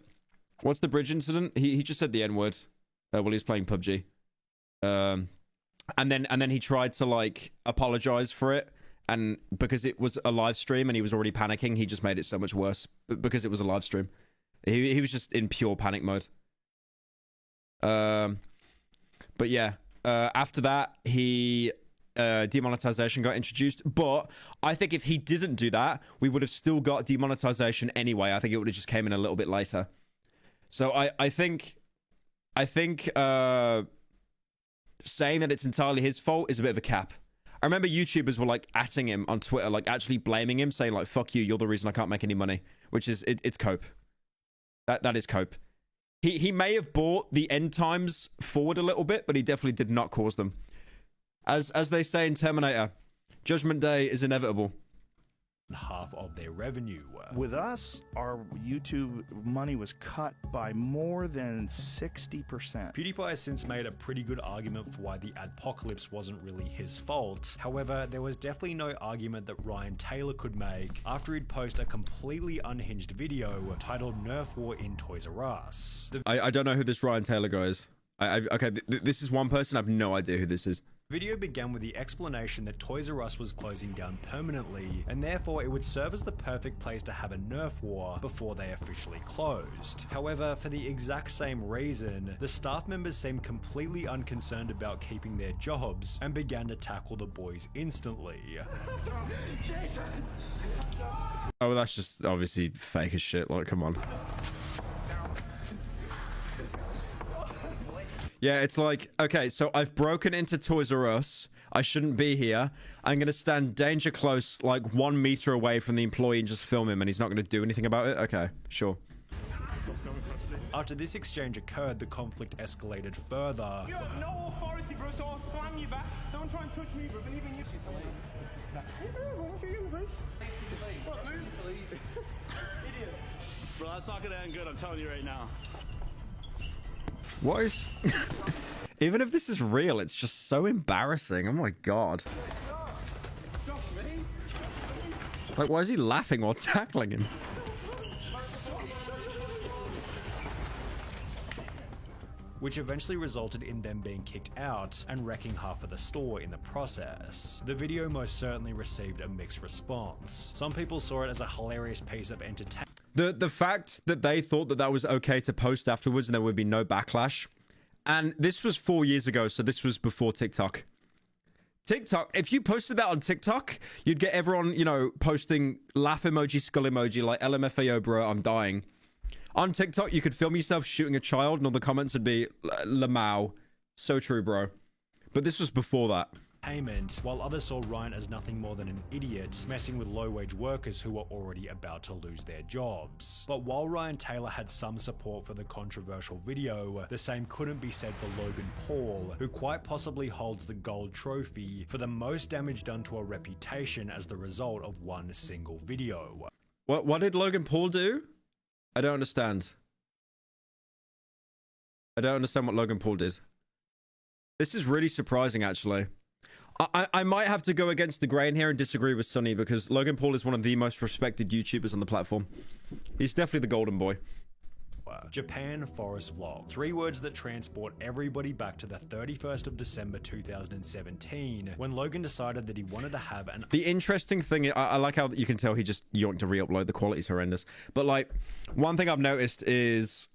What's the bridge incident? He just said the N-word while he was playing PUBG. And then he tried to like apologize for it, and because it was a live stream and he was already panicking, he just made it so much worse because it was a live stream. He was just in pure panic mode. But yeah, after that he demonetization got introduced, but I think if he didn't do that, we would have still got demonetization anyway. I think it would have just came in a little bit later. So I think saying that it's entirely his fault is a bit of a cap. I remember YouTubers were like atting him on Twitter, like actually blaming him, saying like, fuck you, you're the reason I can't make any money, which is, it's cope. That is cope. He may have brought the end times forward a little bit, but he definitely did not cause them. As they say in Terminator, Judgment Day is inevitable. Half of their revenue. With us, our YouTube money was cut by more than 60%. PewDiePie has since made a pretty good argument for why the adpocalypse wasn't really his fault. However, there was definitely no argument that Ryan Taylor could make after he'd post a completely unhinged video titled Nerf War in Toys R Us. I don't know who this Ryan Taylor guy is. Okay, this is one person, I have no idea who this is. Video began with the explanation that Toys R Us was closing down permanently, and therefore it would serve as the perfect place to have a Nerf war before they officially closed. However, for the exact same reason, the staff members seemed completely unconcerned about keeping their jobs and began to tackle the boys instantly. Oh, well, that's just obviously fake as shit, like, come on. Yeah, it's like, okay, so I've broken into Toys R Us. I shouldn't be here. I'm going to stand danger close, like 1 meter away from the employee and just film him, and he's not going to do anything about it? Okay, sure. After this exchange occurred, the conflict escalated further. You have no authority, bro, so I'll slam you back. Don't try and touch me, bro. Even you. Bro, that's not going to end good, I'm telling you right now. What is... Even if this is real, it's just so embarrassing. Oh my god. Like, why is he laughing while tackling him? Which eventually resulted in them being kicked out and wrecking half of the store in the process. The video most certainly received a mixed response. Some people saw it as a hilarious piece of entertainment. The fact that they thought that that was okay to post afterwards and there would be no backlash. And this was 4 years ago, so this was before TikTok. TikTok, if you posted that on TikTok, you'd get everyone, you know, posting laugh emoji, skull emoji, like LMFAO, bro, I'm dying. On TikTok, you could film yourself shooting a child, and all the comments would be, Lamau. So true, bro. But this was before that. While others saw Ryan as nothing more than an idiot, messing with low-wage workers who were already about to lose their jobs. But while Ryan Taylor had some support for the controversial video, the same couldn't be said for Logan Paul, who quite possibly holds the gold trophy for the most damage done to a reputation as the result of one single video. What did Logan Paul do? I don't understand. I don't understand what Logan Paul did. This is really surprising, actually. I might have to go against the grain here and disagree with Sonny, because Logan Paul is one of the most respected YouTubers on the platform. He's definitely the golden boy. Japan Forest Vlog. 3 words that transport everybody back to the 31st of December 2017, when Logan decided that he wanted to have an... The interesting thing, I like how you can tell he just yoinked to re-upload. The quality's horrendous. But, like, one thing I've noticed is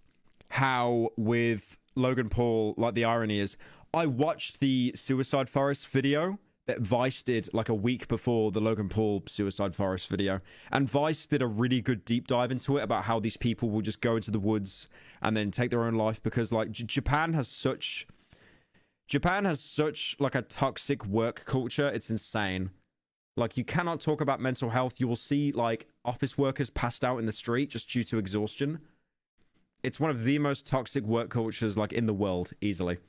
how with Logan Paul, like, the irony is, I watched the Suicide Forest video that Vice did like a week before the Logan Paul Suicide Forest video. And Vice did a really good deep dive into it about how these people will just go into the woods and then take their own life because, like, Japan has such like a toxic work culture. It's insane. Like, you cannot talk about mental health. You will see, like, office workers passed out in the street just due to exhaustion. It's one of the most toxic work cultures, like, in the world, easily.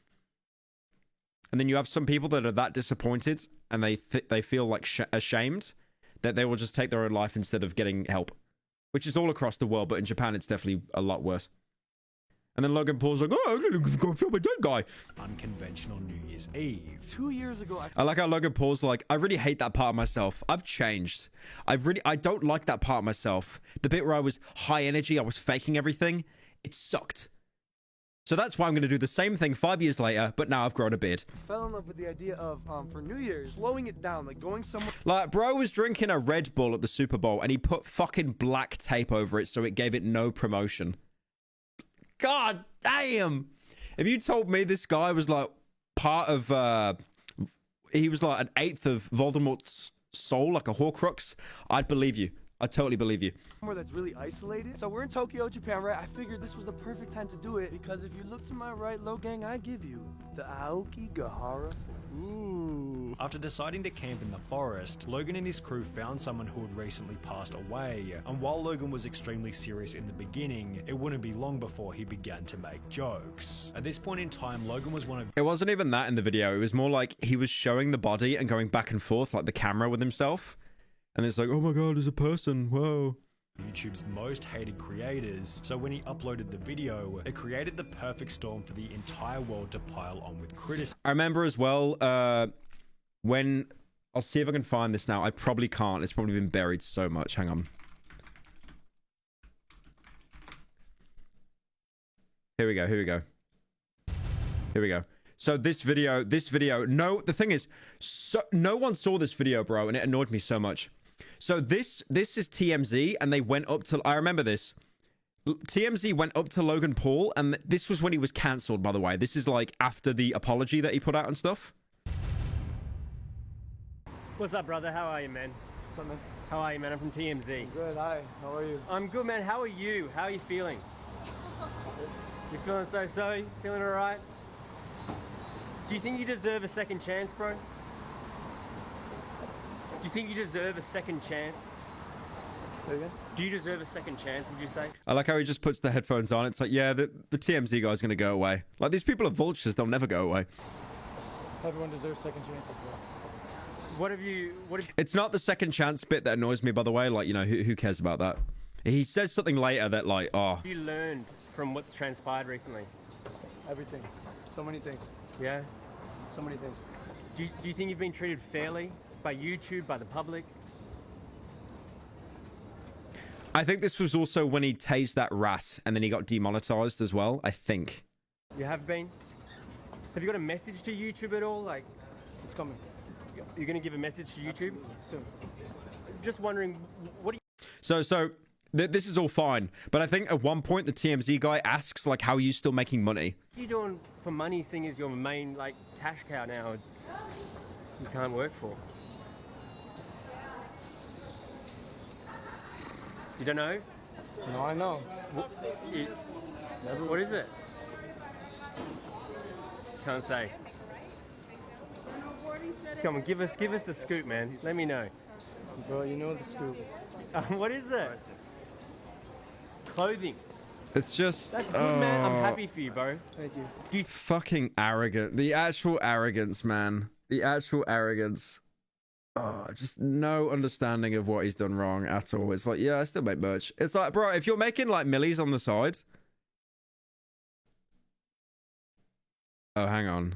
And then you have some people that are that disappointed and they feel like ashamed that they will just take their own life instead of getting help, which is all across the world, but in Japan it's definitely a lot worse. And then Logan Paul's like, oh, I'm gonna go film a dead guy. Unconventional New Year's Eve. 2 years ago, I like how Logan Paul's like, I really hate that part of myself. I've changed. I don't like that part of myself. The bit where I was high energy, I was faking everything. It sucked. So that's why I'm going to do the same thing 5 years later, but now I've grown a beard. Fell in love with the idea of, for New Year's, slowing it down, like going somewhere. Like, bro was drinking a Red Bull at the Super Bowl, and he put fucking black tape over it so it gave it no promotion. God damn! If you told me this guy was, like, part of, he was, like, an eighth of Voldemort's soul, like a Horcrux, I'd believe you. I totally believe you. Somewhere that's really isolated. So we're in Tokyo, Japan, right? I figured this was the perfect time to do it because if you look to my right, low gang, I give you the Aokigahara. Ooh. After deciding to camp in the forest, Logan and his crew found someone who had recently passed away. And while Logan was extremely serious in the beginning, it wouldn't be long before he began to make jokes. At this point in time, Logan was one of... It wasn't even that in the video. It was more like he was showing the body and going back and forth like the camera with himself. And it's like, oh my god, there's a person, whoa. YouTube's most hated creators, so when he uploaded the video, it created the perfect storm for the entire world to pile on with criticism. I remember as well, when... I'll see if I can find this now. I probably can't. It's probably been buried so much. Hang on. Here we go, here we go. Here we go. So this video, no, the thing is, no one saw this video, bro, and it annoyed me so much. So this is TMZ, and they went up to, I remember this. TMZ went up to Logan Paul, and this was when he was cancelled, by the way. This is like after the apology that he put out and stuff. What's up, brother? How are you, man? What's up, man? How are you, man? I'm from TMZ. I'm good, hi. How are you? I'm good, man. How are you? How are you feeling? You feeling so? Feeling alright? Do you think you deserve a second chance, bro? Do you think you deserve a second chance? Say again? Do you deserve a second chance, would you say? I like how he just puts the headphones on. It's like, yeah, the TMZ guy's going to go away. Like, these people are vultures. They'll never go away. Everyone deserves second chances, bro. What have you... It's not the second chance bit that annoys me, by the way. Like, you know, who cares about that? He says something later that, like, oh... What have you learned from what's transpired recently? Everything. So many things. Yeah? So many things. Do you think you've been treated fairly by YouTube, by the public? I think this was also when he tased that rat and then he got demonetized as well, I think. You have been? Have you got a message to YouTube at all? Like, it's coming. You're going to give a message to YouTube? Absolutely. Soon. Just wondering, what do you... So this is all fine, but I think at one point the TMZ guy asks, like, how are you still making money? What are you doing for money, seeing as your main, like, cash cow now you can't work for? You don't know? No, I know. What is it? Can't say. Come on, give us the scoop, man. Let me know. Bro, you know the scoop. What is it? Clothing. It's just... That's good, man. I'm happy for you, bro. Thank you. Fucking arrogant. The actual arrogance, man. The actual arrogance. Oh, just no understanding of what he's done wrong at all. It's like, yeah, I still make merch. It's like, bro, if you're making, like, millies on the side... Oh, hang on.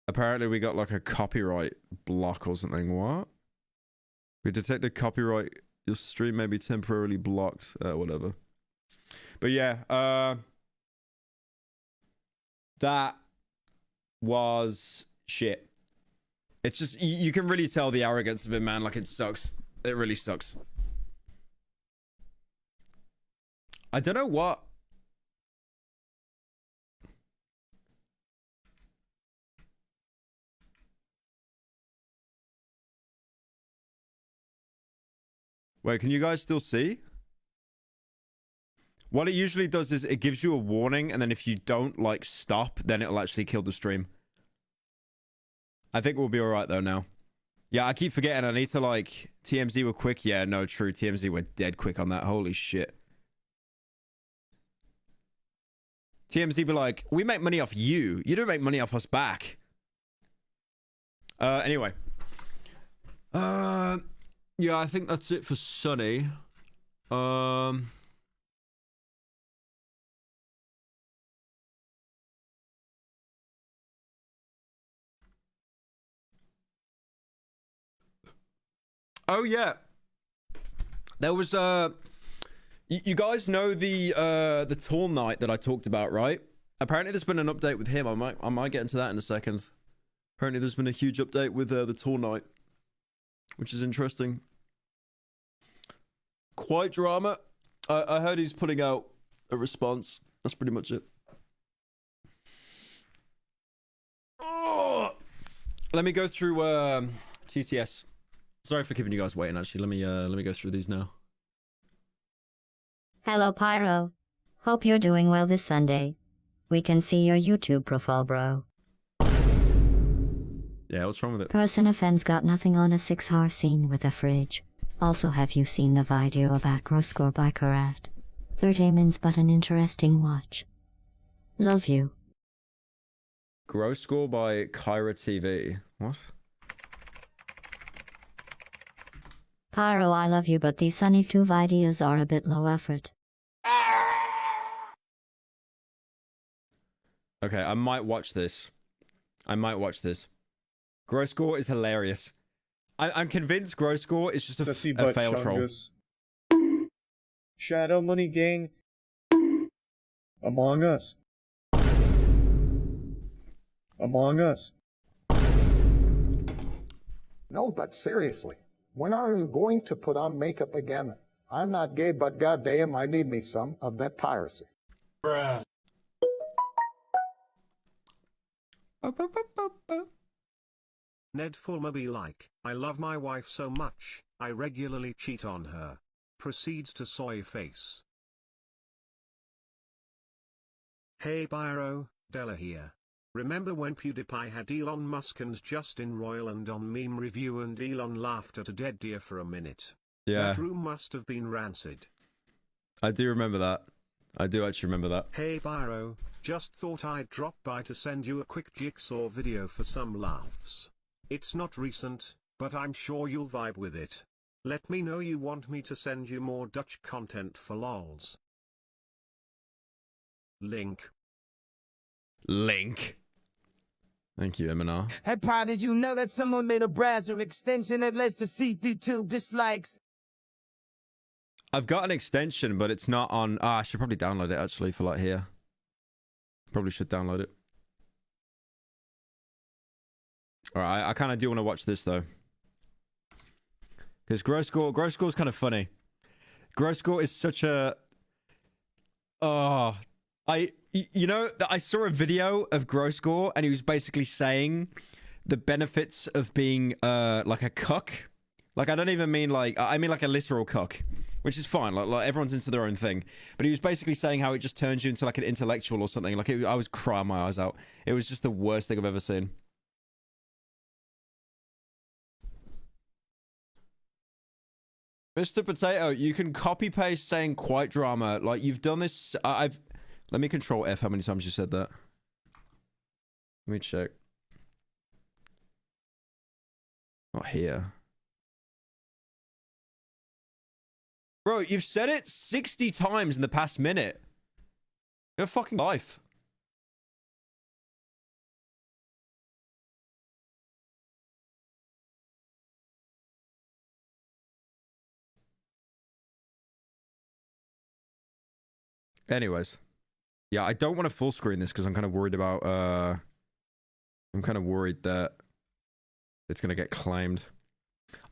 Apparently we got, like, a copyright block or something. What? We detected copyright Your stream may be temporarily blocked. Whatever. But yeah, that was shit. It's just, you can really tell the arrogance of it, man. Like, it sucks. It really sucks. I don't know what. Wait, can you guys still see? What it usually does is it gives you a warning, and then if you don't, like, stop, then it'll actually kill the stream. I think we'll be alright, though, now. Yeah, I keep forgetting I need to, like... TMZ were quick? Yeah, no, true. TMZ were dead quick on that. Holy shit. TMZ be like, we make money off you. You don't make money off us back. Anyway. Yeah, I think that's it for Sunny. Oh yeah, there was you guys know the tall knight that I talked about, right? Apparently there's been an update with him. I might get into that in a second. Apparently there's been a huge update with the tall knight, which is interesting. Quite drama. I heard he's putting out a response. That's pretty much it. Oh! Let me go through TTS. Sorry for keeping you guys waiting, actually. Let me go through these now. Hello, Pyro. Hope you're doing well this Sunday. We can see your YouTube profile, bro. Yeah, what's wrong with it? Person offends got nothing on a 6-hour scene with a fridge. Also, have you seen the video about Gross Score by Karat? 30 minutes, but an interesting watch. Love you. Gross Score by Kyra TV. What? Pyro, I love you, but these Sunny 2 videos are a bit low effort. Okay, I might watch this. Gross Score is hilarious. I'm convinced Gross Score is just a fail troll. Shadow Money Gang. Among Us. Among Us. No, but seriously. When are you going to put on makeup again? I'm not gay, but goddamn, I need me some of that piracy. Bruh. Ned Fulmer be like, I love my wife so much, I regularly cheat on her. Proceeds to soy face. Hey Pyro, Della here. Remember when PewDiePie had Elon Musk and Justin Roiland on Meme Review and Elon laughed at a dead deer for a minute? Yeah. That room must have been rancid. I do remember that. I do actually remember that. Hey Pyro, just thought I'd drop by to send you a quick jigsaw video for some laughs. It's not recent, but I'm sure you'll vibe with it. Let me know you want me to send you more Dutch content for lols. Link. Thank you, MNR. Hey, Pa, did you know that someone made a browser extension that lets us see through tube dislikes? I've got an extension, but it's not on... I should probably download it, actually, for, like, here. Probably should download it. Alright, I kind of do want to watch this, though. Because Gross Score's kind of funny. Gross Score is such a... Oh... You know, I saw a video of Gross Score, and he was basically saying the benefits of being, like a cuck. Like, I don't even mean like, I mean like a literal cuck, which is fine. Like everyone's into their own thing. But he was basically saying how it just turns you into like an intellectual or something. Like, I was crying my eyes out. It was just the worst thing I've ever seen. Mr. Potato, you can copy paste saying quite drama. Like, you've done this. Let me control F how many times you said that. Let me check. Not here. Bro, you've said it 60 times in the past minute. Your fucking life. Anyways. Yeah, I don't want to full screen this because I'm kind of worried about, I'm kind of worried that it's going to get claimed.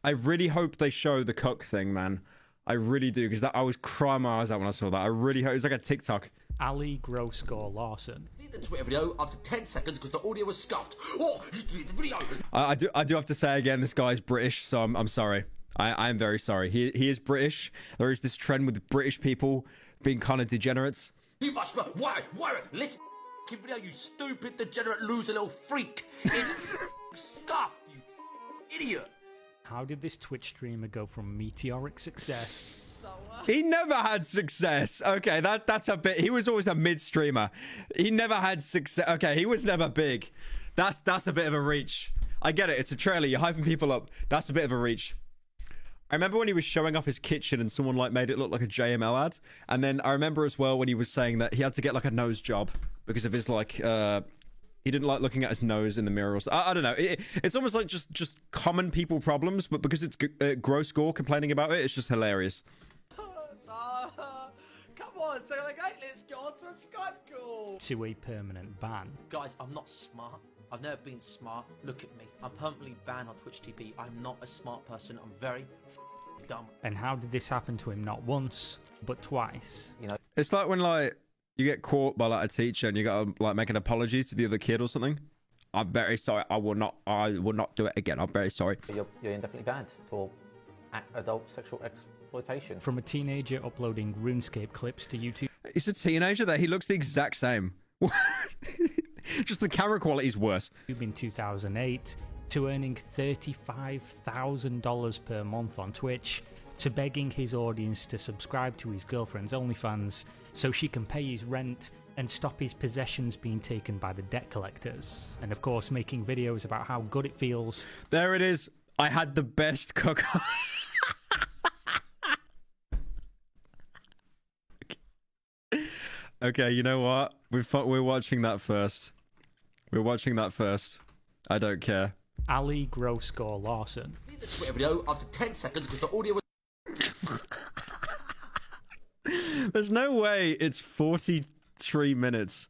I really hope they show the cook thing, man. I really do, because I was crying my eyes out when I saw that. I really hope. It's like a TikTok. Ali Groscore Larson. The Twitter video after 10 seconds because the audio was scuffed. Oh, he deleted the video. I do have to say again, this guy's British, so I'm sorry. I am very sorry. He is British. There is this trend with British people being kind of degenerates. You must. Why? Listen, video, you stupid, degenerate, loser, little freak. It's scuffed, you idiot. How did this Twitch streamer go from meteoric success? He never had success. Okay, that's a bit. He was always a mid streamer. He never had success. Okay, he was never big. That's a bit of a reach. I get it. It's a trailer. You're hyping people up. That's a bit of a reach. I remember when he was showing off his kitchen and someone like made it look like a JML ad. And then I remember as well when he was saying that he had to get like a nose job because of his like he didn't like looking at his nose in the mirror. I don't know. It's almost like just common people problems, but because it's Groscore complaining about it, it's just hilarious. Come on, so like, hey, let's get on to a Skype call. To a permanent ban. Guys, I'm not smart. I've never been smart. Look at me. I'm permanently banned on Twitch TV. I'm not a smart person. I'm very dumb. And how did this happen to him not once, but twice? You know, it's like when like you get caught by like a teacher and you gotta like make an apology to the other kid or something. I'm very sorry. I will not do it again. I'm very sorry. You're indefinitely banned for adult sexual exploitation. From a teenager uploading RuneScape clips to YouTube. It's a teenager there. He looks the exact same. Just the camera quality is worse. In 2008, to earning $35,000 per month on Twitch, to begging his audience to subscribe to his girlfriend's OnlyFans so she can pay his rent and stop his possessions being taken by the debt collectors. And of course, making videos about how good it feels. There it is. I had the best cook. Okay, you know what? We're watching that first. We're watching that first. I don't care. Ali Groscore Larson. The Twitter video after 10 seconds because the audio was... There's no way it's 43 minutes.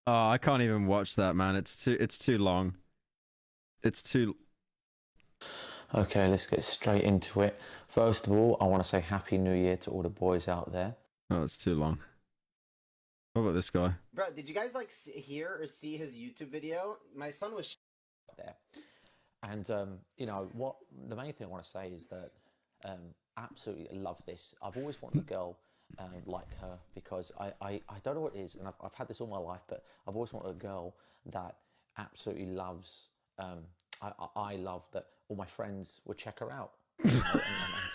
Oh, I can't even watch that, man. It's too long. It's too... Okay, let's get straight into it. First of all, I want to say Happy New Year to all the boys out there. Oh, it's too long. What about this guy? Bro, did you guys like hear or see his YouTube video? My son was there. And, you know, what the main thing I want to say is that absolutely love this. I've always wanted a girl like her because I don't know what it is, and I've had this all my life, but I've always wanted a girl that absolutely loves... I love that all my friends would check her out, you know, and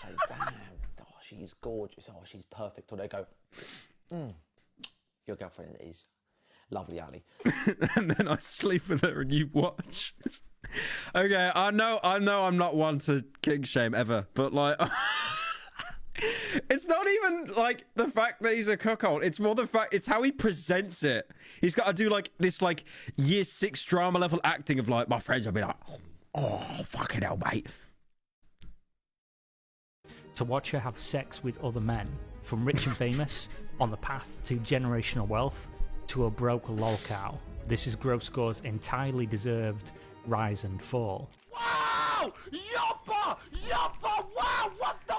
say, damn, oh, she's gorgeous, oh, she's perfect. Or they go, your girlfriend is lovely, Ali. And then I sleep with her and you watch. Okay, I know I'm not one to king shame ever, but like... It's not even like the fact that he's a cuckold. It's more the fact it's how he presents it. He's got to do like this like year 6 drama level acting of like my friends will be like, oh fucking hell, mate. To watch her have sex with other men, from rich and famous on the path to generational wealth to a broke lol cow. This is Groscore's entirely deserved rise and fall. Wow! Yoppa! Yoppa! Wow! What the?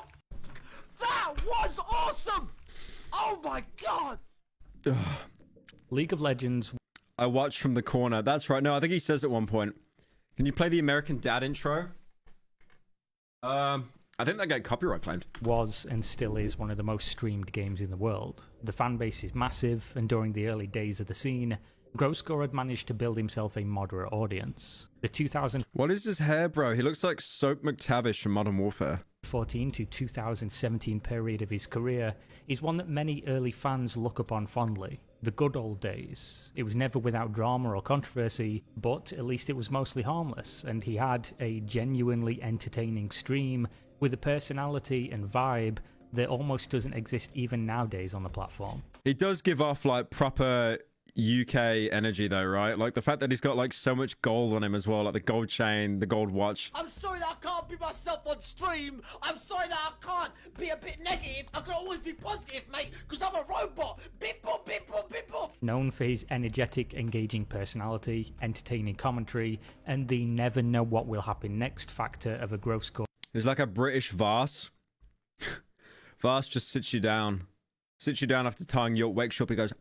That was awesome! Oh my god! League of Legends. I watched from the corner. That's right. No, I think he says at one point. Can you play the American Dad intro? I think that got copyright claimed. Was and still is one of the most streamed games in the world. The fan base is massive, and during the early days of the scene, Groscore had managed to build himself a moderate audience. The 2000... What is his hair, bro? He looks like Soap McTavish from Modern Warfare. 2014 to 2017 period of his career is one that many early fans look upon fondly. The good old days. It was never without drama or controversy, but at least it was mostly harmless, and he had a genuinely entertaining stream with a personality and vibe that almost doesn't exist even nowadays on the platform. He does give off like proper UK energy though, right? Like the fact that he's got like so much gold on him as well, like the gold chain, the gold watch. I'm sorry that I can't be myself on stream. I'm sorry that I can't be a bit negative. I can always be positive, mate, because I'm a robot. Bip bop, bip bop, bip bop. Known for his energetic, engaging personality, entertaining commentary, and the never know what will happen next factor of a Gross Score. He's like a British Vars. Vars just sits you down after tying your wakes you up. He goes,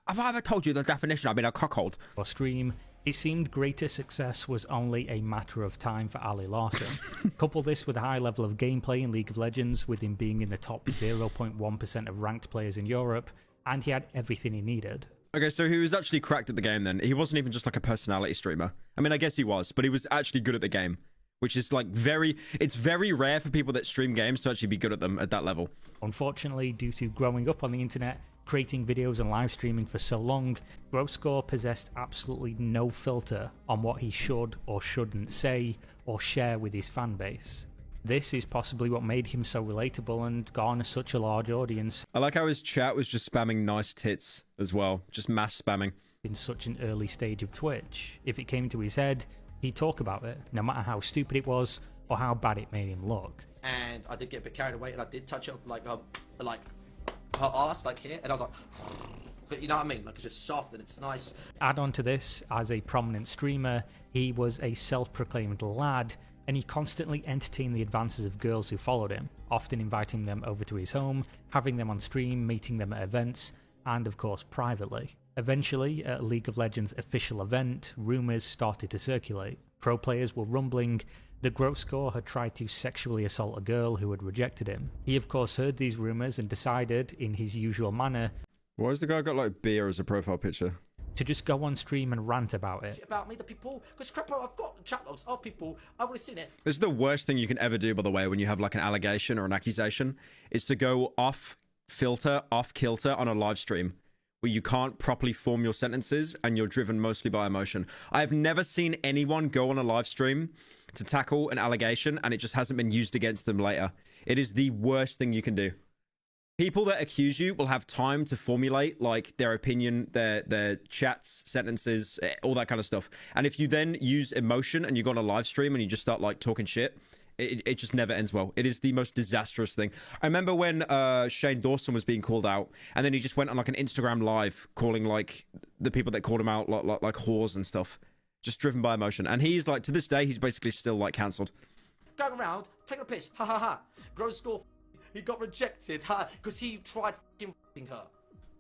have I ever told you the definition? I've been a cuckold. Or stream, it seemed greater success was only a matter of time for Ali Larson. Couple this with a high level of gameplay in League of Legends, with him being in the top 0.1% of ranked players in Europe, and he had everything he needed. Okay, so he was actually cracked at the game then. He wasn't even just like a personality streamer. I mean, I guess he was, but he was actually good at the game, which is like it's very rare for people that stream games to actually be good at them at that level. Unfortunately, due to growing up on the internet, creating videos and live streaming for so long, Grosscore possessed absolutely no filter on what he should or shouldn't say or share with his fan base. This is possibly what made him so relatable and garner such a large audience. I like how his chat was just spamming nice tits as well, just mass spamming. In such an early stage of Twitch, if it came to his head, he'd talk about it, no matter how stupid it was or how bad it made him look. And I did get a bit carried away, and I did touch up like her ass, like here, and I was like, but you know what I mean? Like, it's just soft and it's nice. Add on to this, as a prominent streamer, he was a self-proclaimed lad, and he constantly entertained the advances of girls who followed him, often inviting them over to his home, having them on stream, meeting them at events, and of course privately. Eventually, at a League of Legends official event, rumours started to circulate. Pro players were rumbling that Grosscore had tried to sexually assault a girl who had rejected him. He of course heard these rumours and decided, in his usual manner, why has the guy got like beer as a profile picture? To just go on stream and rant about it. About me, the people, because crap, I've got chat logs of people, I've already seen it. This is the worst thing you can ever do, by the way, when you have like an allegation or an accusation, is to go off kilter on a live stream where you can't properly form your sentences and you're driven mostly by emotion. I have never seen anyone go on a live stream to tackle an allegation and it just hasn't been used against them later. It is the worst thing you can do. People that accuse you will have time to formulate like their opinion, their chats, sentences, all that kind of stuff. And if you then use emotion and you go on a live stream and you just start like talking shit, it just never ends well. It is the most disastrous thing. I remember when Shane Dawson was being called out, and then he just went on like an Instagram live calling like the people that called him out like whores and stuff, just driven by emotion. And he's like, to this day, he's basically still like cancelled. Going around, taking a piss, ha ha ha. Gross score, he got rejected, ha, because he tried f***ing her.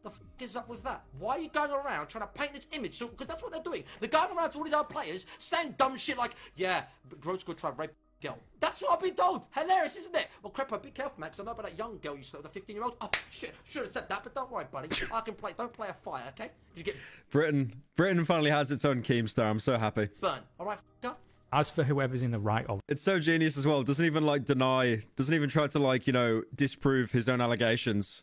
The f*** is up with that? Why are you going around trying to paint this image? Because that's what they're doing. They're going around to all these other players saying dumb shit like, yeah, Gross score tried rape girl. That's what I've been told. Hilarious, isn't it? Well, Creppo, be careful, man, because I know about that young girl you slept with, the 15-year-old. Oh, shit, should have said that, but don't worry, buddy. I can play. Don't play a fire, okay? You get Britain finally has its own Keemstar. I'm so happy. burn. All right, f***er? As for whoever's in the right of it's so genius as well. Doesn't even like deny, doesn't even try to like, you know, disprove his own allegations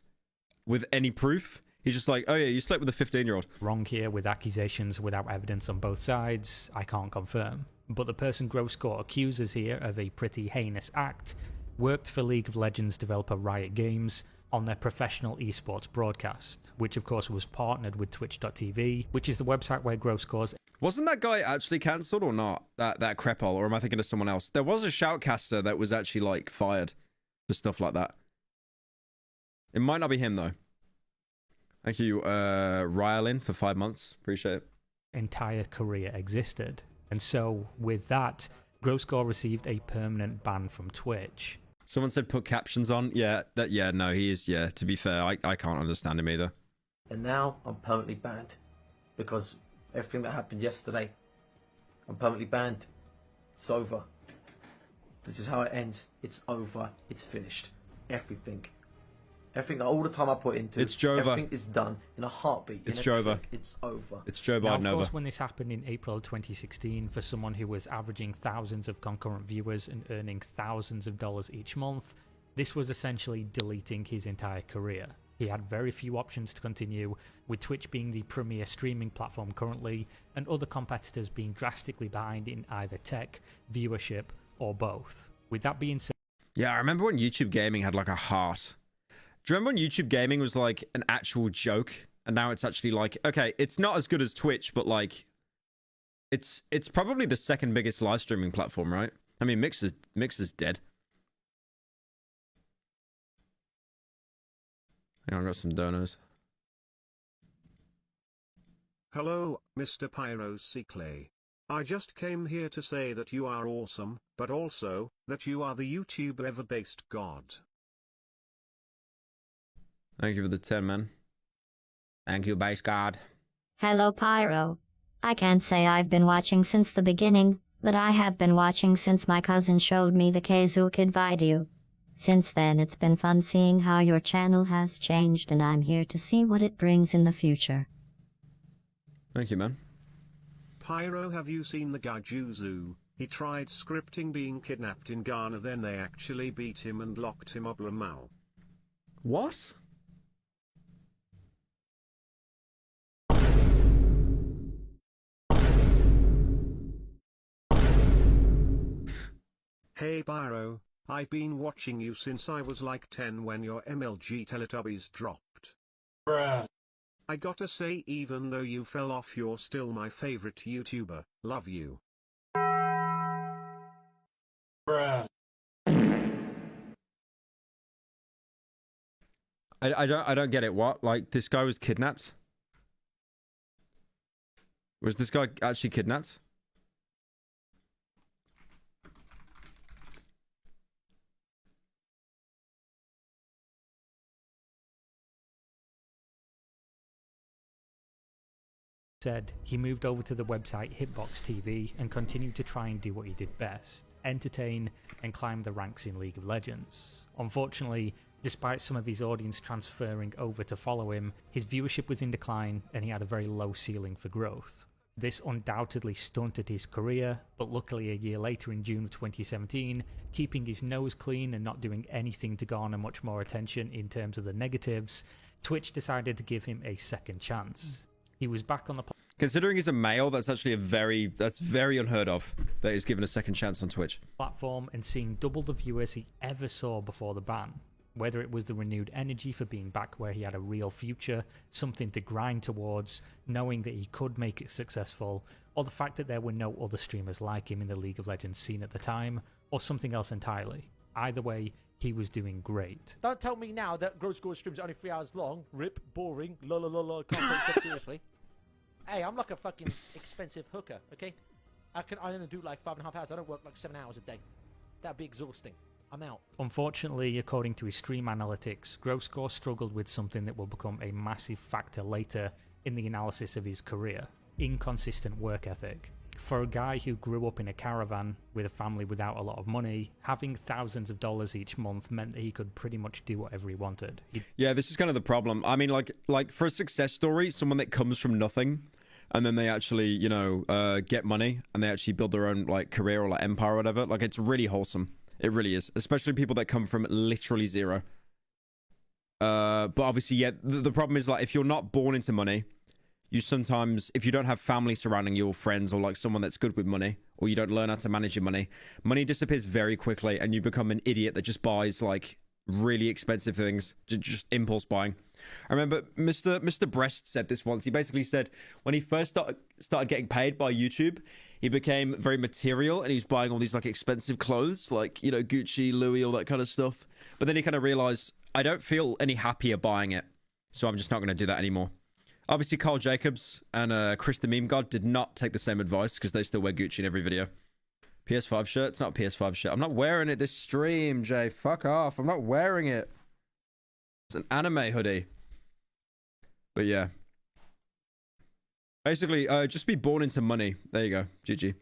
with any proof. He's just like, oh yeah, you slept with a 15-year-old. Wrong here with accusations without evidence on both sides, I can't confirm. But the person Grosscore accuses here of a pretty heinous act worked for League of Legends developer Riot Games on their professional esports broadcast, which of course was partnered with Twitch.tv, which is the website where Grosscore's... Wasn't that guy actually cancelled or not? That Crepol, or am I thinking of someone else? There was a shoutcaster that was actually like fired for stuff like that. It might not be him though. Thank you, Ryalin, for 5 months. Appreciate it. Entire career existed. And so, with that, Grosscore received a permanent ban from Twitch. Someone said put captions on. Yeah, no, he is, yeah. To be fair, I can't understand him either. And now I'm permanently banned because everything that happened yesterday, I'm permanently banned. It's over. This is how it ends. It's over. It's finished. Everything, all the time I put into it's Jova. Everything is done in a heartbeat. It's Jova. It's over. It's Joe Biden over. Of course, when this happened in April 2016, for someone who was averaging thousands of concurrent viewers and earning thousands of dollars each month, this was essentially deleting his entire career. He had very few options to continue, with Twitch being the premier streaming platform currently, and other competitors being drastically behind in either tech, viewership, or both. With that being said... Yeah, I remember when YouTube Gaming had like a heart. Do you remember when YouTube Gaming was like an actual joke? and now it's actually like, okay, it's not as good as Twitch, but like, it's probably the second biggest live streaming platform, right? I mean, Mix is dead. Hang on, I got some donors. Hello, Mr. Pyrocynical. I just came here to say that you are awesome, but also, that you are the YouTube ever-based god. Thank you for the 10, man. Thank you, base god. Hello, Pyro. I can't say I've been watching since the beginning, but I have been watching since my cousin showed me the Kazoo Kid video. Since then, it's been fun seeing how your channel has changed, and I'm here to see what it brings in the future. Thank you, man. Pyro, have you seen the Gajuzu? He tried scripting being kidnapped in Ghana, then they actually beat him and locked him up. Lamal. What? Hey Pyro, I've been watching you since I was like 10 when your MLG Teletubbies dropped. Bruh. I gotta say, even though you fell off, you're still my favorite YouTuber. Love you. Bruh. I don't get it. What? Like, this guy was kidnapped? Was this guy actually kidnapped? Said he moved over to the website Hitbox TV and continued to try and do what he did best, entertain and climb the ranks in League of Legends. Unfortunately, despite some of his audience transferring over to follow him, his viewership was in decline and he had a very low ceiling for growth. This undoubtedly stunted his career, but luckily a year later in June of 2017, keeping his nose clean and not doing anything to garner much more attention in terms of the negatives, Twitch decided to give him a second chance. He was back on the Considering he's a male, that's actually that's very unheard of, that he's given a second chance on Twitch. Platform and seeing double the viewers he ever saw before the ban. Whether it was the renewed energy for being back where he had a real future, something to grind towards, knowing that he could make it successful, or the fact that there were no other streamers like him in the League of Legends scene at the time, or something else entirely. Either way, he was doing great. Don't tell me now that Grow Score streams are only 3 hours long. Rip, boring, la la la la, can't take it seriously. Hey, I'm like a fucking expensive hooker, okay? I only do like 5.5 hours. I don't work like 7 hours a day. That'd be exhausting. I'm out. Unfortunately, according to his stream analytics, Groscore struggled with something that will become a massive factor later in the analysis of his career: inconsistent work ethic. For a guy who grew up in a caravan with a family without a lot of money, having thousands of dollars each month meant that he could pretty much do whatever he wanted. Yeah, this is kind of the problem. I mean, like for a success story, someone that comes from nothing and then they actually, you know, get money and they actually build their own like career or like empire or whatever, like it's really wholesome. It really is, especially people that come from literally zero. But obviously, yeah, the problem is like if you're not born into money, you sometimes, if you don't have family surrounding you or friends or like someone that's good with money, or you don't learn how to manage your money, money disappears very quickly and you become an idiot that just buys like really expensive things, just impulse buying. I remember Mr. Breast said this once. He basically said when he first started getting paid by YouTube, he became very material and he was buying all these like expensive clothes, like, you know, Gucci, Louis, all that kind of stuff. But then he kind of realized, I don't feel any happier buying it, so I'm just not going to do that anymore. Obviously, Carl Jacobs and Chris the Meme God did not take the same advice because they still wear Gucci in every video. PS5 shirt? It's not a PS5 shirt. I'm not wearing it this stream, Jay. Fuck off. I'm not wearing it. It's an anime hoodie. But yeah. Basically, just be born into money. There you go. GG.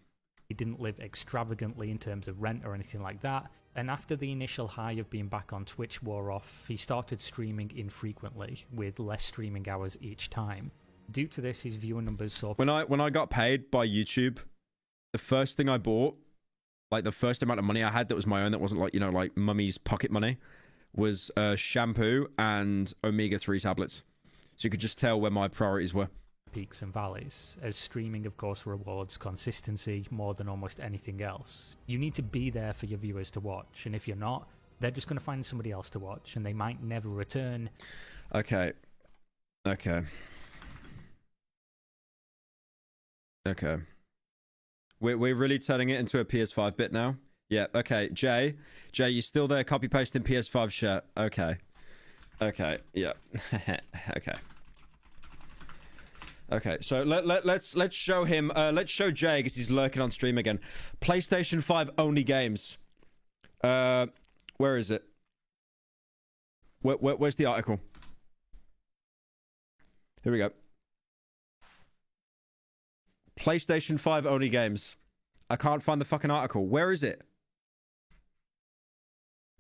He didn't live extravagantly in terms of rent or anything like that. And after the initial high of being back on Twitch wore off, he started streaming infrequently, with less streaming hours each time. Due to this, his viewer numbers saw... When I got paid by YouTube, the first thing I bought, like the first amount of money I had that was my own, that wasn't like, you know, like mummy's pocket money, was shampoo and omega-3 tablets. So you could just tell where my priorities were. Peaks and valleys, as streaming of course rewards consistency more than almost anything else. You need to be there for your viewers to watch, and if you're not, they're just going to find somebody else to watch, and they might never return. Okay. Okay. We're really turning it into a PS5 bit now? Yeah, okay. Jay, you still there copy pasting PS5 shirt? Okay. Okay, yeah. Okay. Okay, so let's show him, let's show Jay, because he's lurking on stream again. PlayStation 5 only games. Where is it? Where's the article? Here we go. PlayStation 5 only games. I can't find the fucking article. Where is it?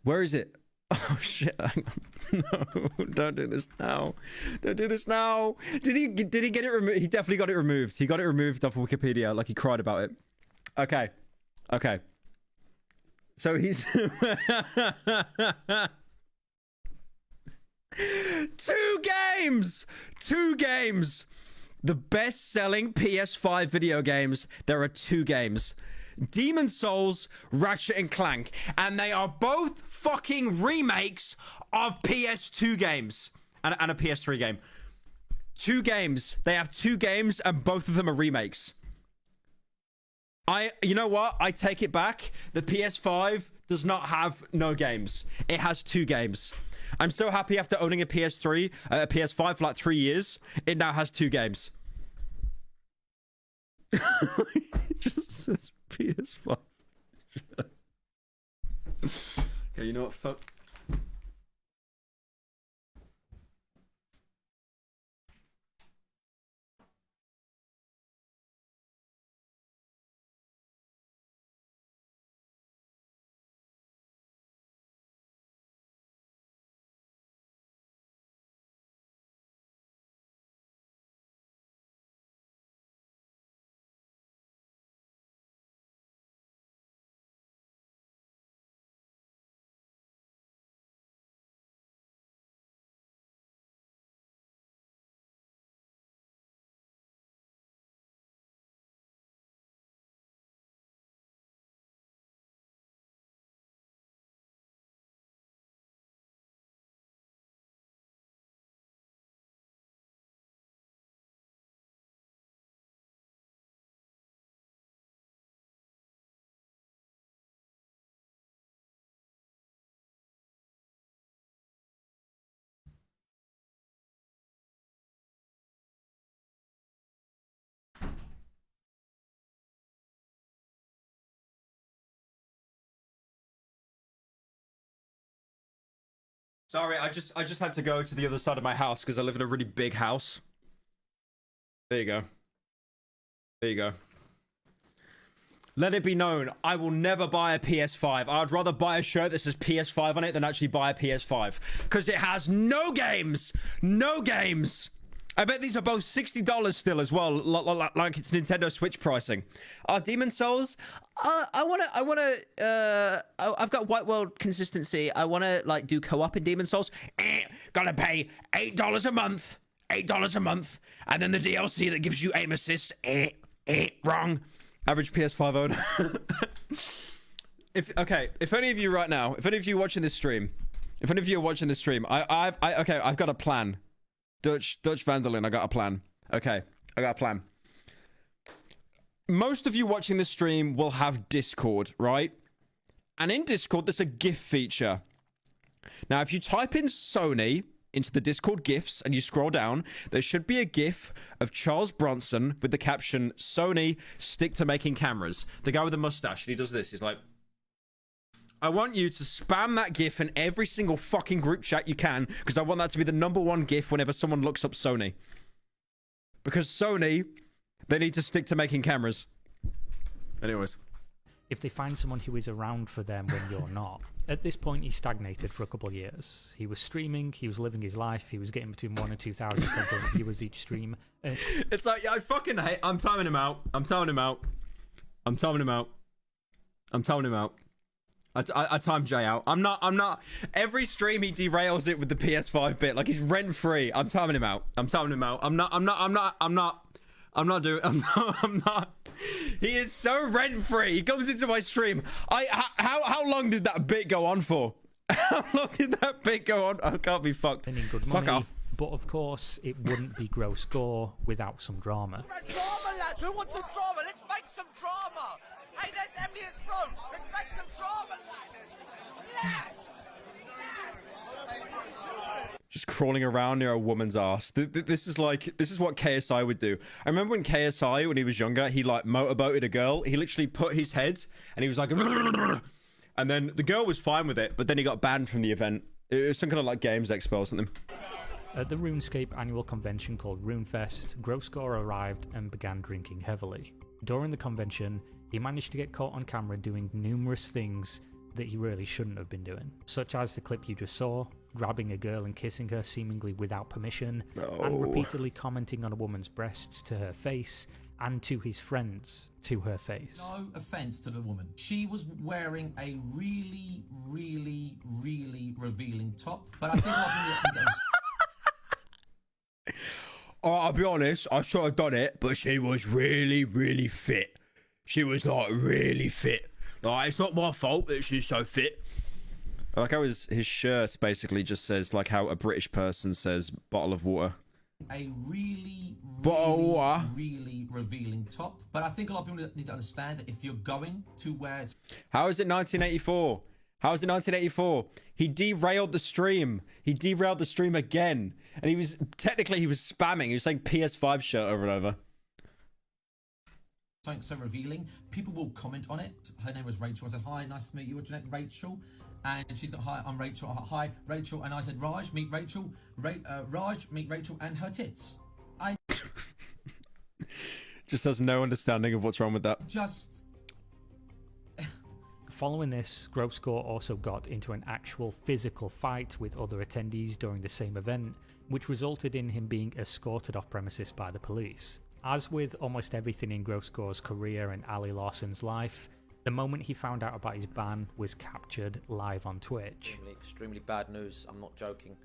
Where is it? Oh shit! No, don't do this now. Don't do this now. Did he get it removed? He definitely got it removed. He got it removed off Wikipedia. Like he cried about it. Okay. Okay. So he's two games. The best-selling PS5 video games. There are two games. Demon's Souls, Ratchet and Clank. And they are both fucking remakes of PS2 games. And a PS3 game. Two games. They have two games and both of them are remakes. You know what? I take it back. The PS5 does not have no games. It has two games. I'm so happy after owning a PS5 for like 3 years, it now has two games. It just says PS5. Okay, you know what? Fuck. Sorry, I just had to go to the other side of my house because I live in a really big house. There you go. There you go. Let it be known, I will never buy a PS5. I'd rather buy a shirt that says PS5 on it than actually buy a PS5. Because it has no games! No games! I bet these are both $60 still as well, like it's Nintendo Switch pricing. Demon's Souls? I've got White World consistency. I want to, like, do co-op in Demon's Souls. Gotta pay $8 a month. $8 a month. And then the DLC that gives you aim assist. Wrong. Average PS5 owner. If any of you right now, if any of you watching this stream, I've got a plan. Dutch Vandalin, I got a plan. Okay, I got a plan. Most of you watching this stream will have Discord, right? And in Discord, there's a GIF feature. Now, if you type in Sony into the Discord GIFs and you scroll down, there should be a GIF of Charles Bronson with the caption, Sony, stick to making cameras. The guy with the mustache, and he does this. He's like, I want you to spam that GIF in every single fucking group chat you can, because I want that to be the #1 GIF whenever someone looks up Sony. Because Sony, they need to stick to making cameras. Anyways. If they find someone who is around for them when you're not. At this point, he stagnated for a couple of years. He was streaming, he was living his life, he was getting between 1,000 and 2,000 viewers each stream. It's like, I fucking hate, I'm timing him out. I timed Jay out. I'm not. Every stream he derails it with the PS5 bit. Like he's rent free. I'm timing him out. I'm not. He is so rent free. He comes into my stream. How long did that bit go on for? How long did that bit go on? I can't be fucked. Good money, fuck off. But of course, it wouldn't be gross gore without some drama. lads, who wants some drama? Let's make some drama. Hey, there's Emily's phone. Let's make some drama, lads. Just crawling around near a woman's ass. This is what KSI would do. I remember when KSI, when he was younger, he like motorboated a girl. He literally put his head and he was like, and then the girl was fine with it, but then he got banned from the event. It was some kind of like games expo or something. At the RuneScape annual convention called RuneFest, Groscore arrived and began drinking heavily. During the convention, he managed to get caught on camera doing numerous things that he really shouldn't have been doing, such as the clip you just saw, grabbing a girl and kissing her seemingly without permission, and repeatedly commenting on a woman's breasts to her face and to his friends to her face. No offence to the woman. She was wearing a really, really, really revealing top, but I think I'll be honest, I should have done it, but she was really, really fit. She was like really fit. Like, it's not my fault that she's so fit. I like how his shirt basically just says like how a British person says bottle of water. A really, really revealing top, but I think a lot of people need to understand that if you're going to wear... How is it 1984? How is it 1984? He derailed the stream. He derailed the stream again. And he was spamming. He was saying PS5 shirt over and over. Something so revealing, people will comment on it. Her name was Rachel. I said, hi, nice to meet you. What's your name? Rachel. And she's got, hi, I'm Rachel. Hi, Rachel. And I said, Raj, meet Rachel. Raj, meet Rachel and her tits. I just has no understanding of what's wrong with that. Just... Following this, Groscore also got into an actual physical fight with other attendees during the same event, which resulted in him being escorted off premises by the police. As with almost everything in Groscore's career and Ali Lawson's life, the moment he found out about his ban was captured live on Twitch. Extremely bad news, I'm not joking.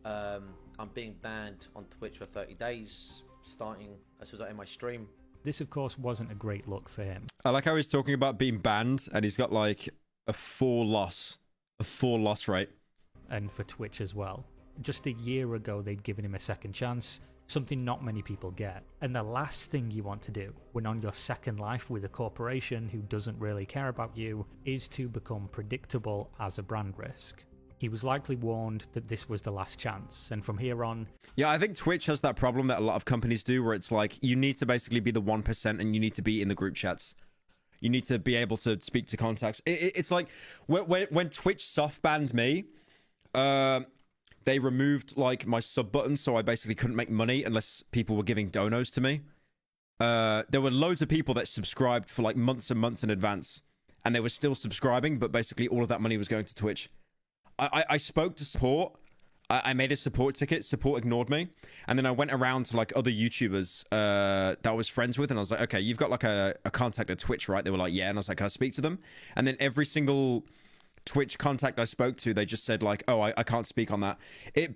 I'm being banned on Twitch for 30 days, starting as soon as I end my stream. This, of course, wasn't a great look for him. I like how he's talking about being banned, and he's got like a 4 loss rate. And for Twitch as well. Just a year ago, they'd given him a second chance, something not many people get. And the last thing you want to do when on your second life with a corporation who doesn't really care about you is to become predictable as a brand risk. He was likely warned that this was the last chance, and from here on... Yeah, I think Twitch has that problem that a lot of companies do, where it's like, you need to basically be the 1% and you need to be in the group chats. You need to be able to speak to contacts. It's like, when Twitch soft banned me, they removed like my sub button, so I basically couldn't make money unless people were giving donos to me. There were loads of people that subscribed for like months and months in advance, and they were still subscribing, but basically all of that money was going to Twitch. I spoke to support. I made a support ticket. Support ignored me, and then I went around to like other YouTubers that I was friends with, and I was like, "Okay, you've got like a contact at Twitch, right?" They were like, "Yeah," and I was like, "Can I speak to them?" And then every single Twitch contact I spoke to, they just said like, "Oh, I can't speak on that."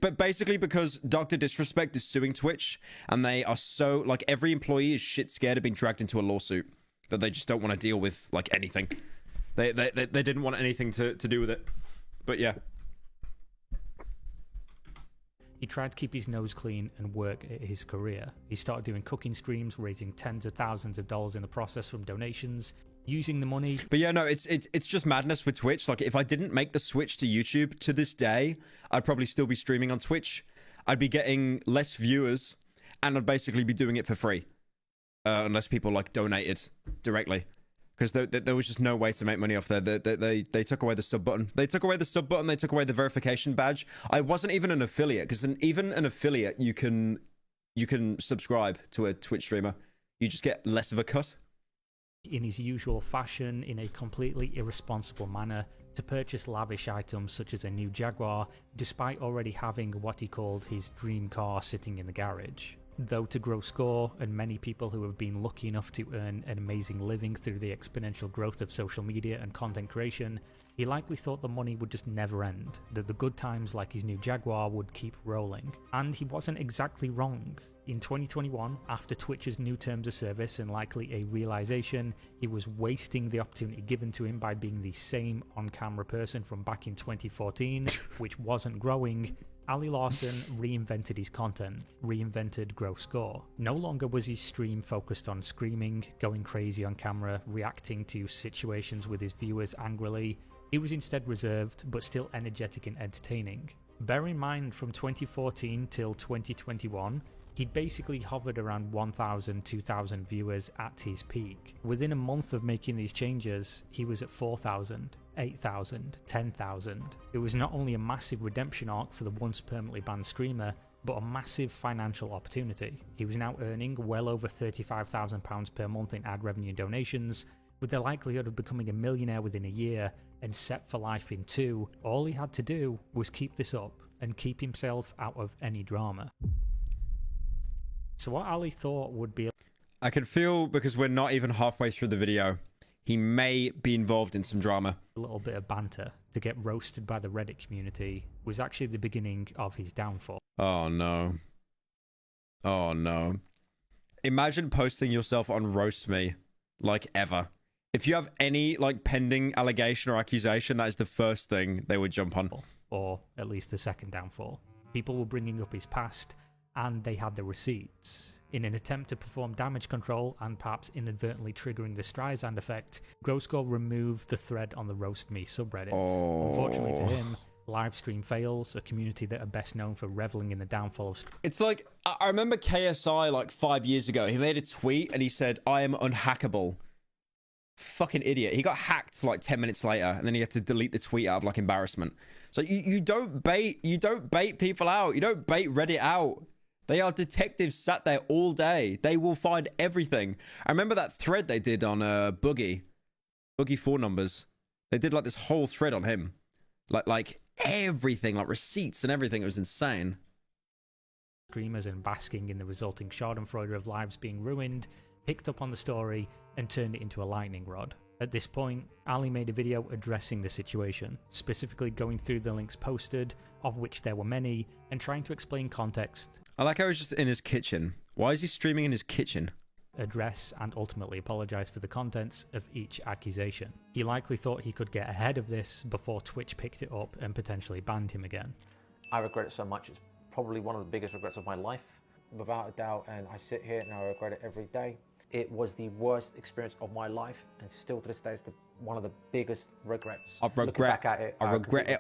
But basically because Dr. Disrespect is suing Twitch, and they are so like every employee is shit scared of being dragged into a lawsuit that they just don't want to deal with like anything. They didn't want anything to do with it. But yeah. He tried to keep his nose clean and work at his career. He started doing cooking streams, raising tens of thousands of dollars in the process from donations, using the money. But yeah, no, it's just madness with Twitch. Like, if I didn't make the switch to YouTube to this day, I'd probably still be streaming on Twitch. I'd be getting less viewers, and I'd basically be doing it for free, unless people like donated directly. Because there was just no way to make money off there. They took away the sub button. They took away the sub button. They took away the verification badge. I wasn't even an affiliate, because even an affiliate, you can subscribe to a Twitch streamer. You just get less of a cut. In his usual fashion, in a completely irresponsible manner, to purchase lavish items such as a new Jaguar, despite already having what he called his dream car sitting in the garage. Though to Groscore and many people who have been lucky enough to earn an amazing living through the exponential growth of social media and content creation, he likely thought the money would just never end, that the good times like his new Jaguar would keep rolling. And he wasn't exactly wrong. In 2021, after Twitch's new terms of service and likely a realization he was wasting the opportunity given to him by being the same on-camera person from back in 2014, which wasn't growing, Ali Larson reinvented his content, reinvented Gross Gore. No longer was his stream focused on screaming, going crazy on camera, reacting to situations with his viewers angrily. He was instead reserved, but still energetic and entertaining. Bear in mind, from 2014 till 2021, he basically hovered around 1,000, 2,000 viewers at his peak. Within a month of making these changes, he was at 4,000, 8,000, 10,000. It was not only a massive redemption arc for the once permanently banned streamer, but a massive financial opportunity. He was now earning well over £35,000 per month in ad revenue and donations, with the likelihood of becoming a millionaire within a year and set for life in 2. All he had to do was keep this up and keep himself out of any drama. So what Ali thought would be... I could feel, because we're not even halfway through the video, he may be involved in some drama. A little bit of banter to get roasted by the Reddit community was actually the beginning of his downfall. Oh no. Oh no. Imagine posting yourself on Roast Me, like, ever. If you have any, like, pending allegation or accusation, that is the first thing they would jump on. Or at least the second downfall. People were bringing up his past, and they had the receipts. In an attempt to perform damage control and perhaps inadvertently triggering the Streisand effect, Grossgore removed the thread on the Roast Me subreddit. Unfortunately for him, livestream fails, a community that are best known for reveling in the downfall of... It's like, I remember KSI like 5 years ago, he made a tweet and he said, "I am unhackable." Fucking idiot. He got hacked like 10 minutes later, and then he had to delete the tweet out of like embarrassment. So you don't bait people out. You don't bait Reddit out. They are detectives sat there all day. They will find everything. I remember that thread they did on Boogie 4 numbers. They did like this whole thread on him. Like everything, like receipts and everything. It was insane. Streamers and basking in the resulting schadenfreude of lives being ruined, picked up on the story and turned it into a lightning rod. At this point, Ali made a video addressing the situation, specifically going through the links posted, of which there were many, and trying to explain context. I like how he's just in his kitchen. Why is he streaming in his kitchen? Address and ultimately apologise for the contents of each accusation. He likely thought he could get ahead of this before Twitch picked it up and potentially banned him again. I regret it so much. It's probably one of the biggest regrets of my life, without a doubt, and I sit here and I regret it every day. It was the worst experience of my life, and still to this day, it's one of the biggest regrets. I regret it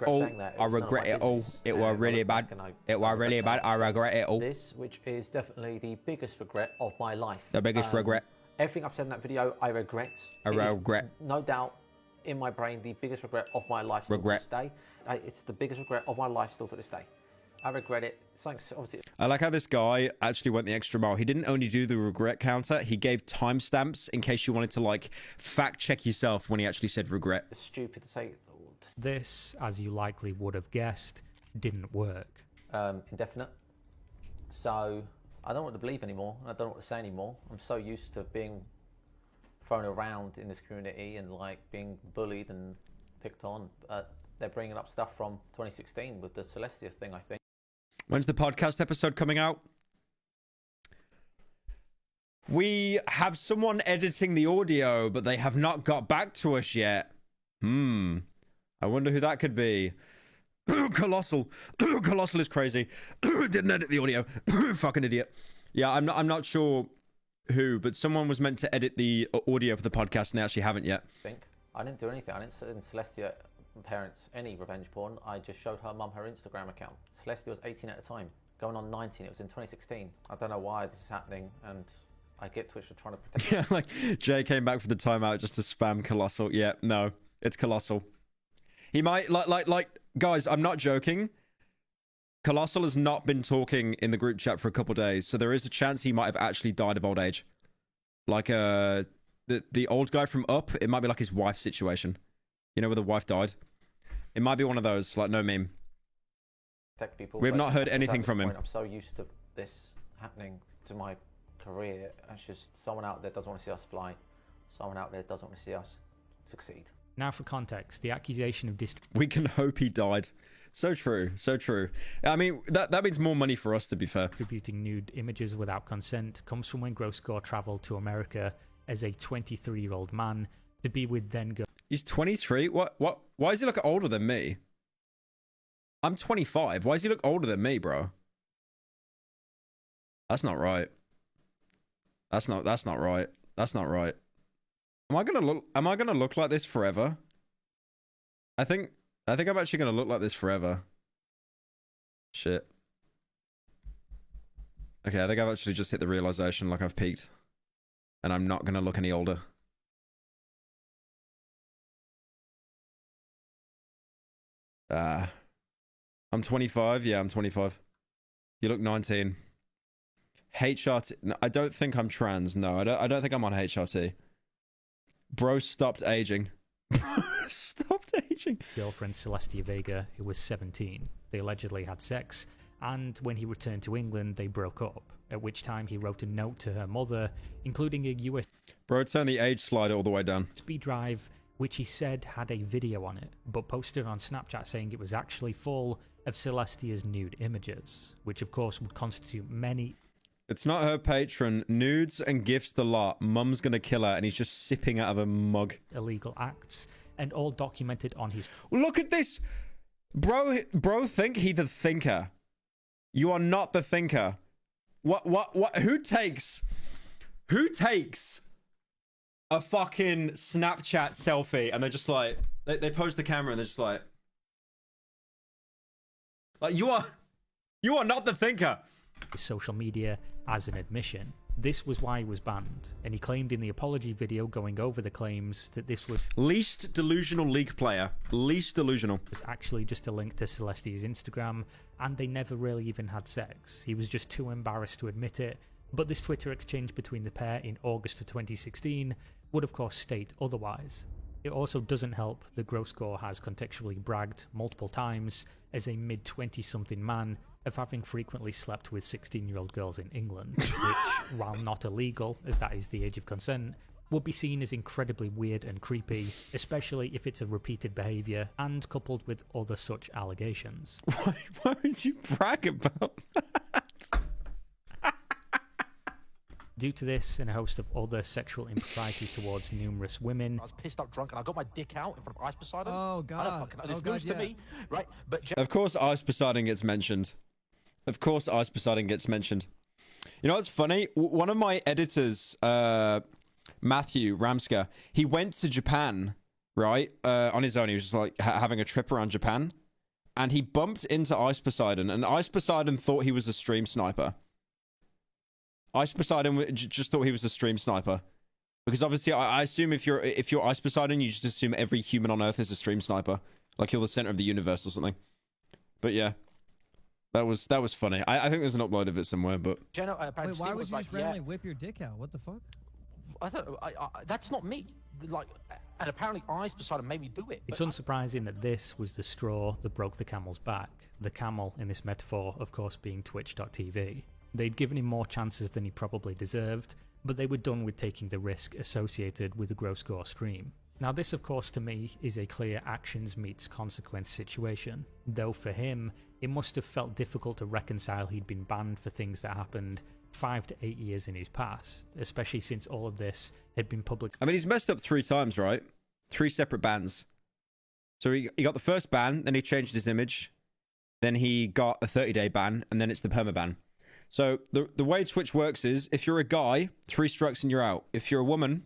all. I regret it all. It was really bad. It was really bad. I regret it all. This, which is definitely the biggest regret of my life. The biggest regret. Everything I've said in that video, I regret. I regret. No doubt, in my brain, the biggest regret of my life still to this day. It's the biggest regret of my life still to this day. I regret it. Obviously. I like how this guy actually went the extra mile. He didn't only do the regret counter, he gave timestamps in case you wanted to like fact check yourself when he actually said regret. It's stupid to say. This, as you likely would have guessed, didn't work. Indefinite. So I don't know what to believe anymore. I don't know what to say anymore. I'm so used to being thrown around in this community and like being bullied and picked on. They're bringing up stuff from 2016 with the Celestia thing, I think. When's the podcast episode coming out? We have someone editing the audio, but they have not got back to us yet. I wonder who that could be. Colossal. Colossal is crazy. Didn't edit the audio. Fucking idiot. Yeah, I'm not sure who, but someone was meant to edit the audio for the podcast, and they actually haven't yet. I didn't do anything. I didn't send Celestia parents any revenge porn. I just showed her mum her Instagram account. Celestia was 18 at the time, going on 19. It was in 2016. I don't know why this is happening, and I get Twitch for trying to protect. Yeah, like Jay came back for the timeout just to spam Colossal. Yeah, no, it's Colossal. He might like guys. I'm not joking. Colossal has not been talking in the group chat for a couple days, so there is a chance he might have actually died of old age. Like the old guy from Up. It might be like his wife's situation. You know, where the wife died. It might be one of those, like, no meme. People, we have not heard anything from him. I'm so used to this happening to my career. It's just someone out there doesn't want to see us fly. Someone out there doesn't want to see us succeed. Now for context, the accusation of we can hope he died. So true, so true. I mean, that means more money for us, to be fair. Distributing nude images without consent comes from when Grossgore travelled to America as a 23-year-old man to be with then-girl. He's 23? What? Why is he like older than me? I'm 25. Why does he look older than me, bro? That's not right. That's not right. That's not right. Am I gonna look like this forever? I think I'm actually gonna look like this forever. Shit. Okay, I think I've actually just hit the realization like I've peaked. And I'm not gonna look any older. I'm 25. Yeah, I'm 25. You look 19. HRT. No, I don't think I'm trans. No, I don't think I'm on HRT. Bro stopped aging. Stopped aging. Girlfriend Celestia Vega, who was 17. They allegedly had sex, and when he returned to England, they broke up. At which time he wrote a note to her mother, including a USB Bro, turn the age slider all the way down. drive, which he said had a video on it, but posted on Snapchat saying it was actually full of Celestia's nude images, which of course would constitute many. It's not her patron. Nudes and gifts the lot. Mum's gonna kill her, and he's just sipping out of a mug. Illegal acts, and all documented on his. Look at this, bro. Think he the thinker. You are not the thinker. What? Who takes a fucking Snapchat selfie and they're just like they pose the camera and they're just like you are not the thinker. Social media as an admission. This was why he was banned, and he claimed in the apology video going over the claims that this was least delusional league player. Least delusional. Was actually just a link to Celestia's Instagram, and they never really even had sex. He was just too embarrassed to admit it, but this Twitter exchange between the pair in August of 2016 would of course state otherwise. It also doesn't help that Grosscore has contextually bragged multiple times as a mid-20-something man of having frequently slept with 16-year-old girls in England, which, while not illegal, as that is the age of consent, would be seen as incredibly weird and creepy, especially if it's a repeated behaviour and coupled with other such allegations. Why would you brag about that? Due to this and a host of other sexual impropriety towards numerous women. I was pissed up drunk and I got my dick out in front of Ice Poseidon. Oh god. I don't fucking know. It's news to me, right? But of course Ice Poseidon gets mentioned. Of course Ice Poseidon gets mentioned. You know what's funny? One of my editors, Matthew Ramska, he went to Japan, right? On his own. He was just like having a trip around Japan. And he bumped into Ice Poseidon, and Ice Poseidon thought he was a stream sniper. Ice Poseidon just thought he was a stream sniper, because obviously I assume if you're Ice Poseidon, you just assume every human on Earth is a stream sniper, like you're the center of the universe or something. But yeah, that was funny. I think there's an upload of it somewhere. But wait, why would you just randomly whip your dick out? What the fuck? I thought that's not me. Like, and apparently Ice Poseidon made me do it. It's unsurprising that this was the straw that broke the camel's back. The camel in this metaphor, of course, being Twitch.tv. They'd given him more chances than he probably deserved, but they were done with taking the risk associated with the Grosscore stream. Now this, of course, to me, is a clear actions meets consequence situation, though for him, it must have felt difficult to reconcile he'd been banned for things that happened 5 to 8 years in his past, especially since all of this had been public. I mean, he's messed up 3 times, right? 3 separate bans. So he got the first ban, then he changed his image, then he got a 30-day ban, and then it's the permaban. So the way Twitch works is, if you're a guy, 3 strikes and you're out. If you're a woman,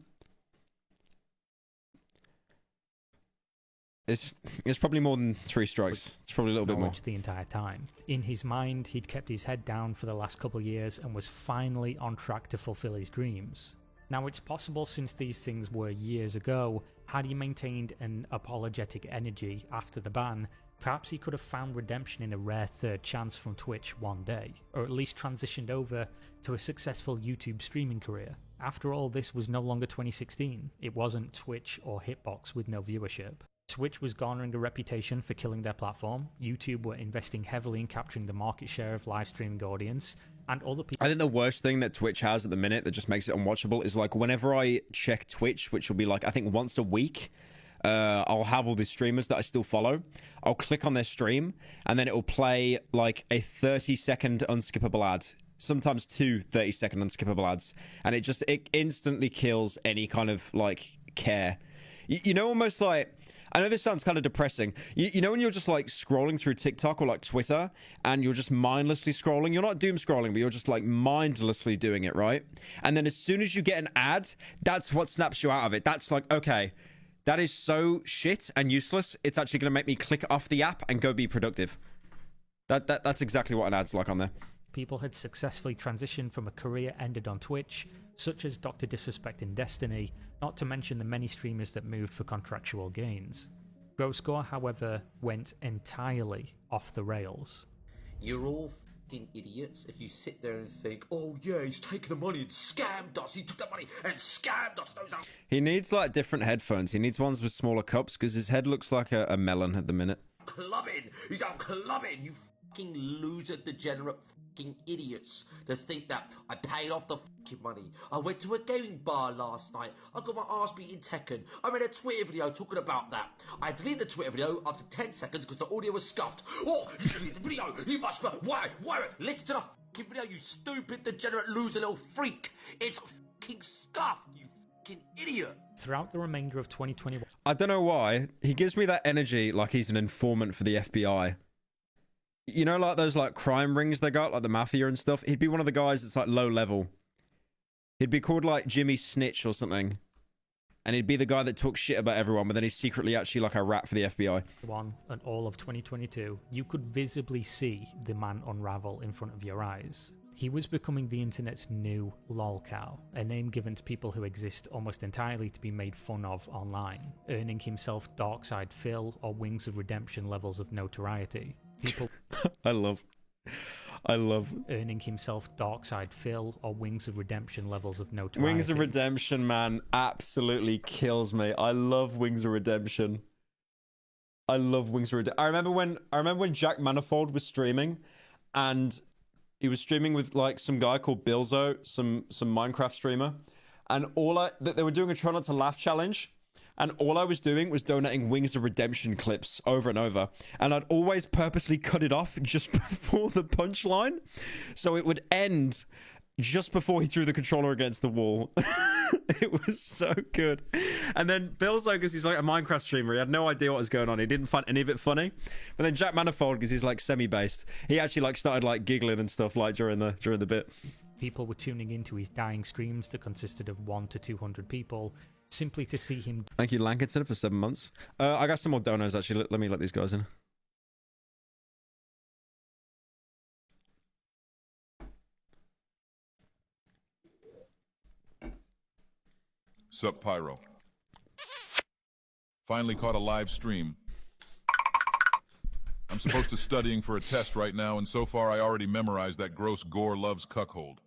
it's probably more than 3 strikes. It's probably a little bit more. The entire time. In his mind, he'd kept his head down for the last couple of years and was finally on track to fulfill his dreams. Now it's possible, since these things were years ago, had he maintained an apologetic energy after the ban, perhaps he could have found redemption in a rare third chance from Twitch one day, or at least transitioned over to a successful YouTube streaming career. After all, this was no longer 2016. It wasn't Twitch or Hitbox with no viewership. Twitch was garnering a reputation for killing their platform. YouTube were investing heavily in capturing the market share of live streaming audience, and other people. I think the worst thing that Twitch has at the minute that just makes it unwatchable is, like, whenever I check Twitch, which will be like, I think once a week, I'll have all these streamers that I still follow. I'll click on their stream, and then it will play like a 30-second unskippable ad. Sometimes 2 30-second unskippable ads. And it instantly kills any kind of, like, care. You know, almost like, I know this sounds kind of depressing. You know when you're just like scrolling through TikTok or like Twitter and you're just mindlessly scrolling? You're not doom scrolling, but you're just like mindlessly doing it, right? And then as soon as you get an ad, that's what snaps you out of it. That's like, okay, that is so shit and useless. It's actually going to make me click off the app and go be productive. That's exactly what an ad's like on there. People had successfully transitioned from a career ended on Twitch, such as Dr. Disrespect in Destiny, not to mention the many streamers that moved for contractual gains. GrowScore, however, went entirely off the rails. You're all fucking idiots if you sit there and think, oh yeah, he's taken the money and scammed us. He took the money and scammed us. Those are He needs like different headphones. He needs ones with smaller cups because his head looks like a melon at the minute. clubbing. He's out clubbing. You fucking loser, degenerate fucking idiots that think that I paid off the fucking money. I went to a gaming bar last night. I got my ass beat in Tekken. I made a Twitter video talking about that. I deleted the Twitter video after 10 seconds because the audio was scuffed. Oh, he deleted the video. He must be. Why? Listen to the fucking video, you stupid, degenerate loser, little freak. It's fucking scuffed, you fucking idiot. Throughout the remainder of 2021... I don't know why. He gives me that energy like he's an informant for the FBI. You know, like those like crime rings they got, like the mafia and stuff? He'd be one of the guys that's like low level. He'd be called like Jimmy Snitch or something. And he'd be the guy that talks shit about everyone, but then he's secretly actually like a rat for the FBI. And all of 2022, you could visibly see the man unravel in front of your eyes. He was becoming the internet's new lolcow, a name given to people who exist almost entirely to be made fun of online, earning himself Darkside Phil or Wings of Redemption levels of notoriety. People I love earning himself Darkside Phil or Wings of Redemption levels of notoriety. Wings of Redemption, man, absolutely kills me. I love Wings of Redemption. I love Wings of Redemption. I remember when Jack Manifold was streaming, and he was streaming with like some guy called Bilzo, some Minecraft streamer, and they were doing a try not to laugh challenge. And all I was doing was donating Wings of Redemption clips over and over. And I'd always purposely cut it off just before the punchline. So it would end just before he threw the controller against the wall. It was so good. And then Billzo, because he's like a Minecraft streamer, he had no idea what was going on. He didn't find any of it funny. But then Jack Manifold, because he's like semi-based, he actually like started like giggling and stuff like during the bit. People were tuning into his dying streams that consisted of 100 to 200 people, simply to see him. Thank you, Lankinson, for 7 months. I got some more donos, actually. Let me let these guys in. Sup, Pyro. Finally caught a live stream. I'm supposed to studying for a test right now, and so far I already memorized that gross gore loves cuckold.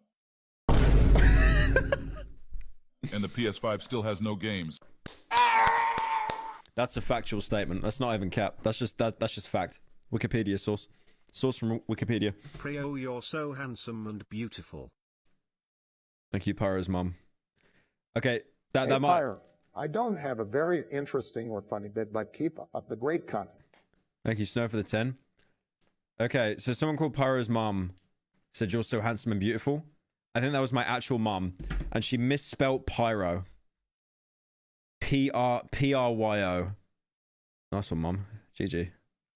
And the PS5 still has no games. That's a factual statement. That's not even cap. That's just fact. Wikipedia source. Source from Wikipedia. Preo, you're so handsome and beautiful. Thank you, Pyro's mom. Okay, that Hey, might. Pyro, I don't have a very interesting or funny bit, but keep up the great content. Thank you, Snow, for the 10. Okay, so someone called Pyro's mom said you're so handsome and beautiful. I think that was my actual mom, and she misspelt Pyro. P-R-Y-O. Nice one, mom. GG.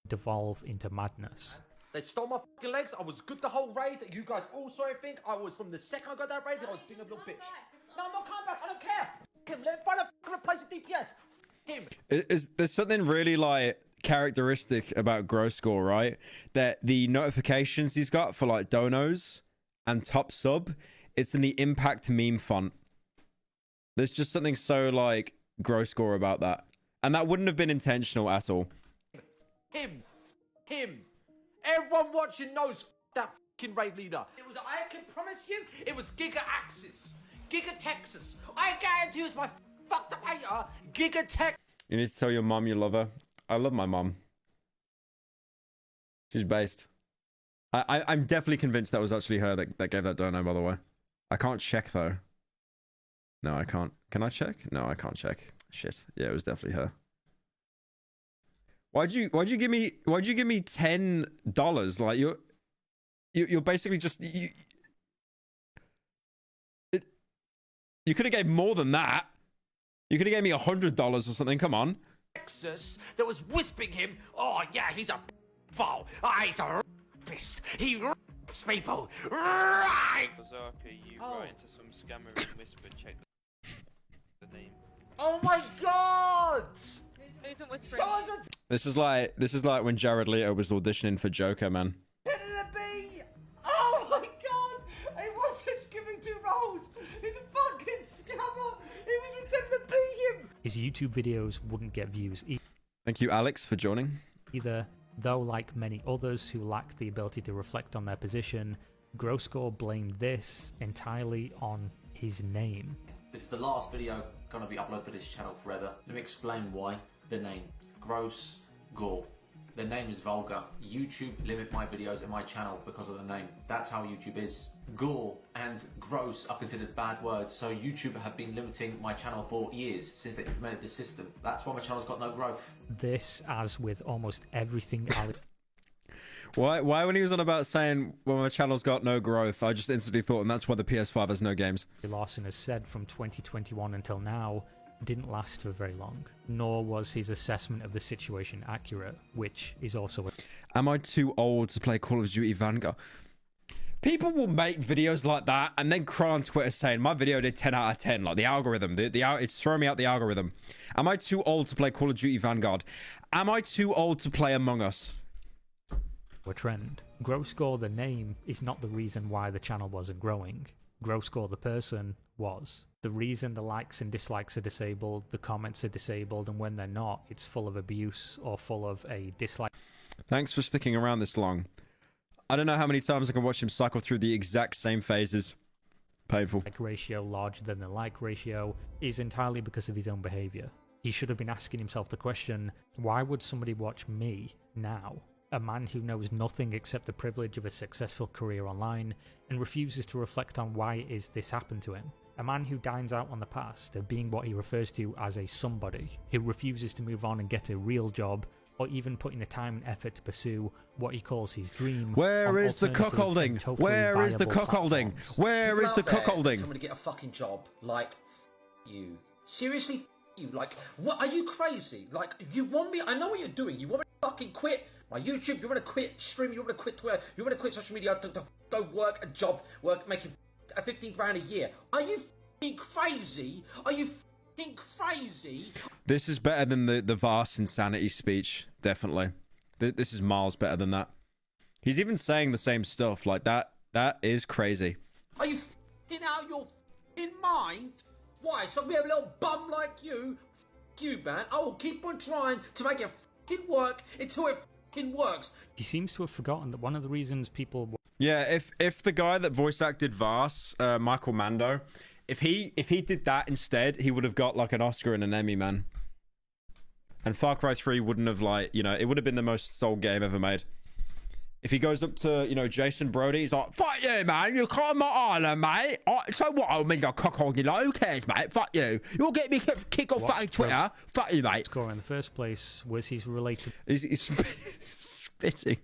Devolve into madness. They stole my fucking legs. I was good the whole raid. You guys also think I was from the second I got that raid. I was being a little bitch. No, I'm not coming back. I don't care. Him. Let him find a fucking replace the DPS. Him. There's something really like characteristic about GrowScore, right? That the notifications he's got for like donos and top sub, it's in the impact meme font. There's just something so like GrowScore about that, and that wouldn't have been intentional at all. Him. Everyone watching knows that fucking raid leader. It was. I can promise you, it was Giga Axis, Giga Texas. I guarantee it's my fucked up hater, Giga Tex. You need to tell your mom you love her. I love my mom. She's based. I'm definitely convinced that was actually her that gave that dono, by the way. I can't check, though. No, I can't. Can I check? No, I can't check. Shit. Yeah, it was definitely her. Why'd you give me $10? Like, you're basically just... You could have gave more than that. You could have gave me $100 or something. Come on. Texas that was whispering him, oh yeah, he's a foul. Oh, he's a rapist. He rapes people. Right. Berserker, you write into some scammer and whisper, check the name. Oh my god! Who's been whispering? This is like when Jared Leto was auditioning for Joker, man. Oh my god! He wasn't giving 2 roles. He's a fucking scammer. He was pretending to be him. His YouTube videos wouldn't get views Thank you, Alex, for joining. either, though like many others who lacked the ability to reflect on their position, Grossgore blamed this entirely on his name. This is the last video gonna be uploaded to this channel forever. Let me explain why. The name. Gross Gore. The name is vulgar. YouTube limit my videos and my channel because of the name. That's how YouTube is. Gore and gross are considered bad words, so YouTube have been limiting my channel for years since they implemented this system. That's why my channel's got no growth. This, as with almost everything Alex Why when he was on about saying, well, my channel's got no growth, I just instantly thought, and that's why the PS5 has no games. Larson has said from 2021 until now didn't last for very long, nor was his assessment of the situation accurate, which is also Am I too old to play Call of Duty Vanguard? People will make videos like that and then cry on Twitter saying, my video did 10 out of 10, like the algorithm, it's throwing me out the algorithm. Am I too old to play Call of Duty Vanguard? Am I too old to play Among Us? a trend. Grossgore the name is not the reason why the channel wasn't growing. Grossgore the person was. The reason the likes and dislikes are disabled, the comments are disabled, and when they're not, it's full of abuse or full of a dislike. Thanks for sticking around this long. I don't know how many times I can watch him cycle through the exact same phases. Painful. Like ratio larger than the like ratio is entirely because of his own behavior. He should have been asking himself the question, why would somebody watch me now? A man who knows nothing except the privilege of a successful career online and refuses to reflect on why it is this happened to him. A man who dines out on the past of being what he refers to as a somebody, who refuses to move on and get a real job, or even putting the time and effort to pursue what he calls his dream. Where is the cuckolding? Where is the cuckolding? Where is the cuckolding? I'm gonna get a fucking job. Like, you. Seriously, you. Like, what? Are you crazy? Like, you want me? I know what you're doing. You want me to fucking quit my YouTube? You want to quit streaming? You want to quit Twitter? You want to quit social media to go work a job, making 15 grand a year? Are you fucking crazy? Are you fucking crazy? This is better than the vast insanity speech, definitely. This is miles better than that. He's even saying the same stuff like that. That is crazy. Are you fucking out your fucking mind? Why? So we have a little bum like you? F you, man. I will keep on trying to make it fucking work until it fucking works. He seems to have forgotten that one of the reasons people... Yeah, if the guy that voice acted Vars, Michael Mando, if he did that instead, he would have got like an Oscar and an Emmy, man. And Far Cry 3 wouldn't have, like, you know, it would have been the most sold game ever made. If he goes up to, you know, Jason Brody, he's like, fuck you, man, you can't my island, mate. So what, I mean, you're cockhogging, like, who cares, mate? Fuck you. You'll get me kicked off fucking Twitter. Fuck you, mate. Score in the first place was his related... He's spitting.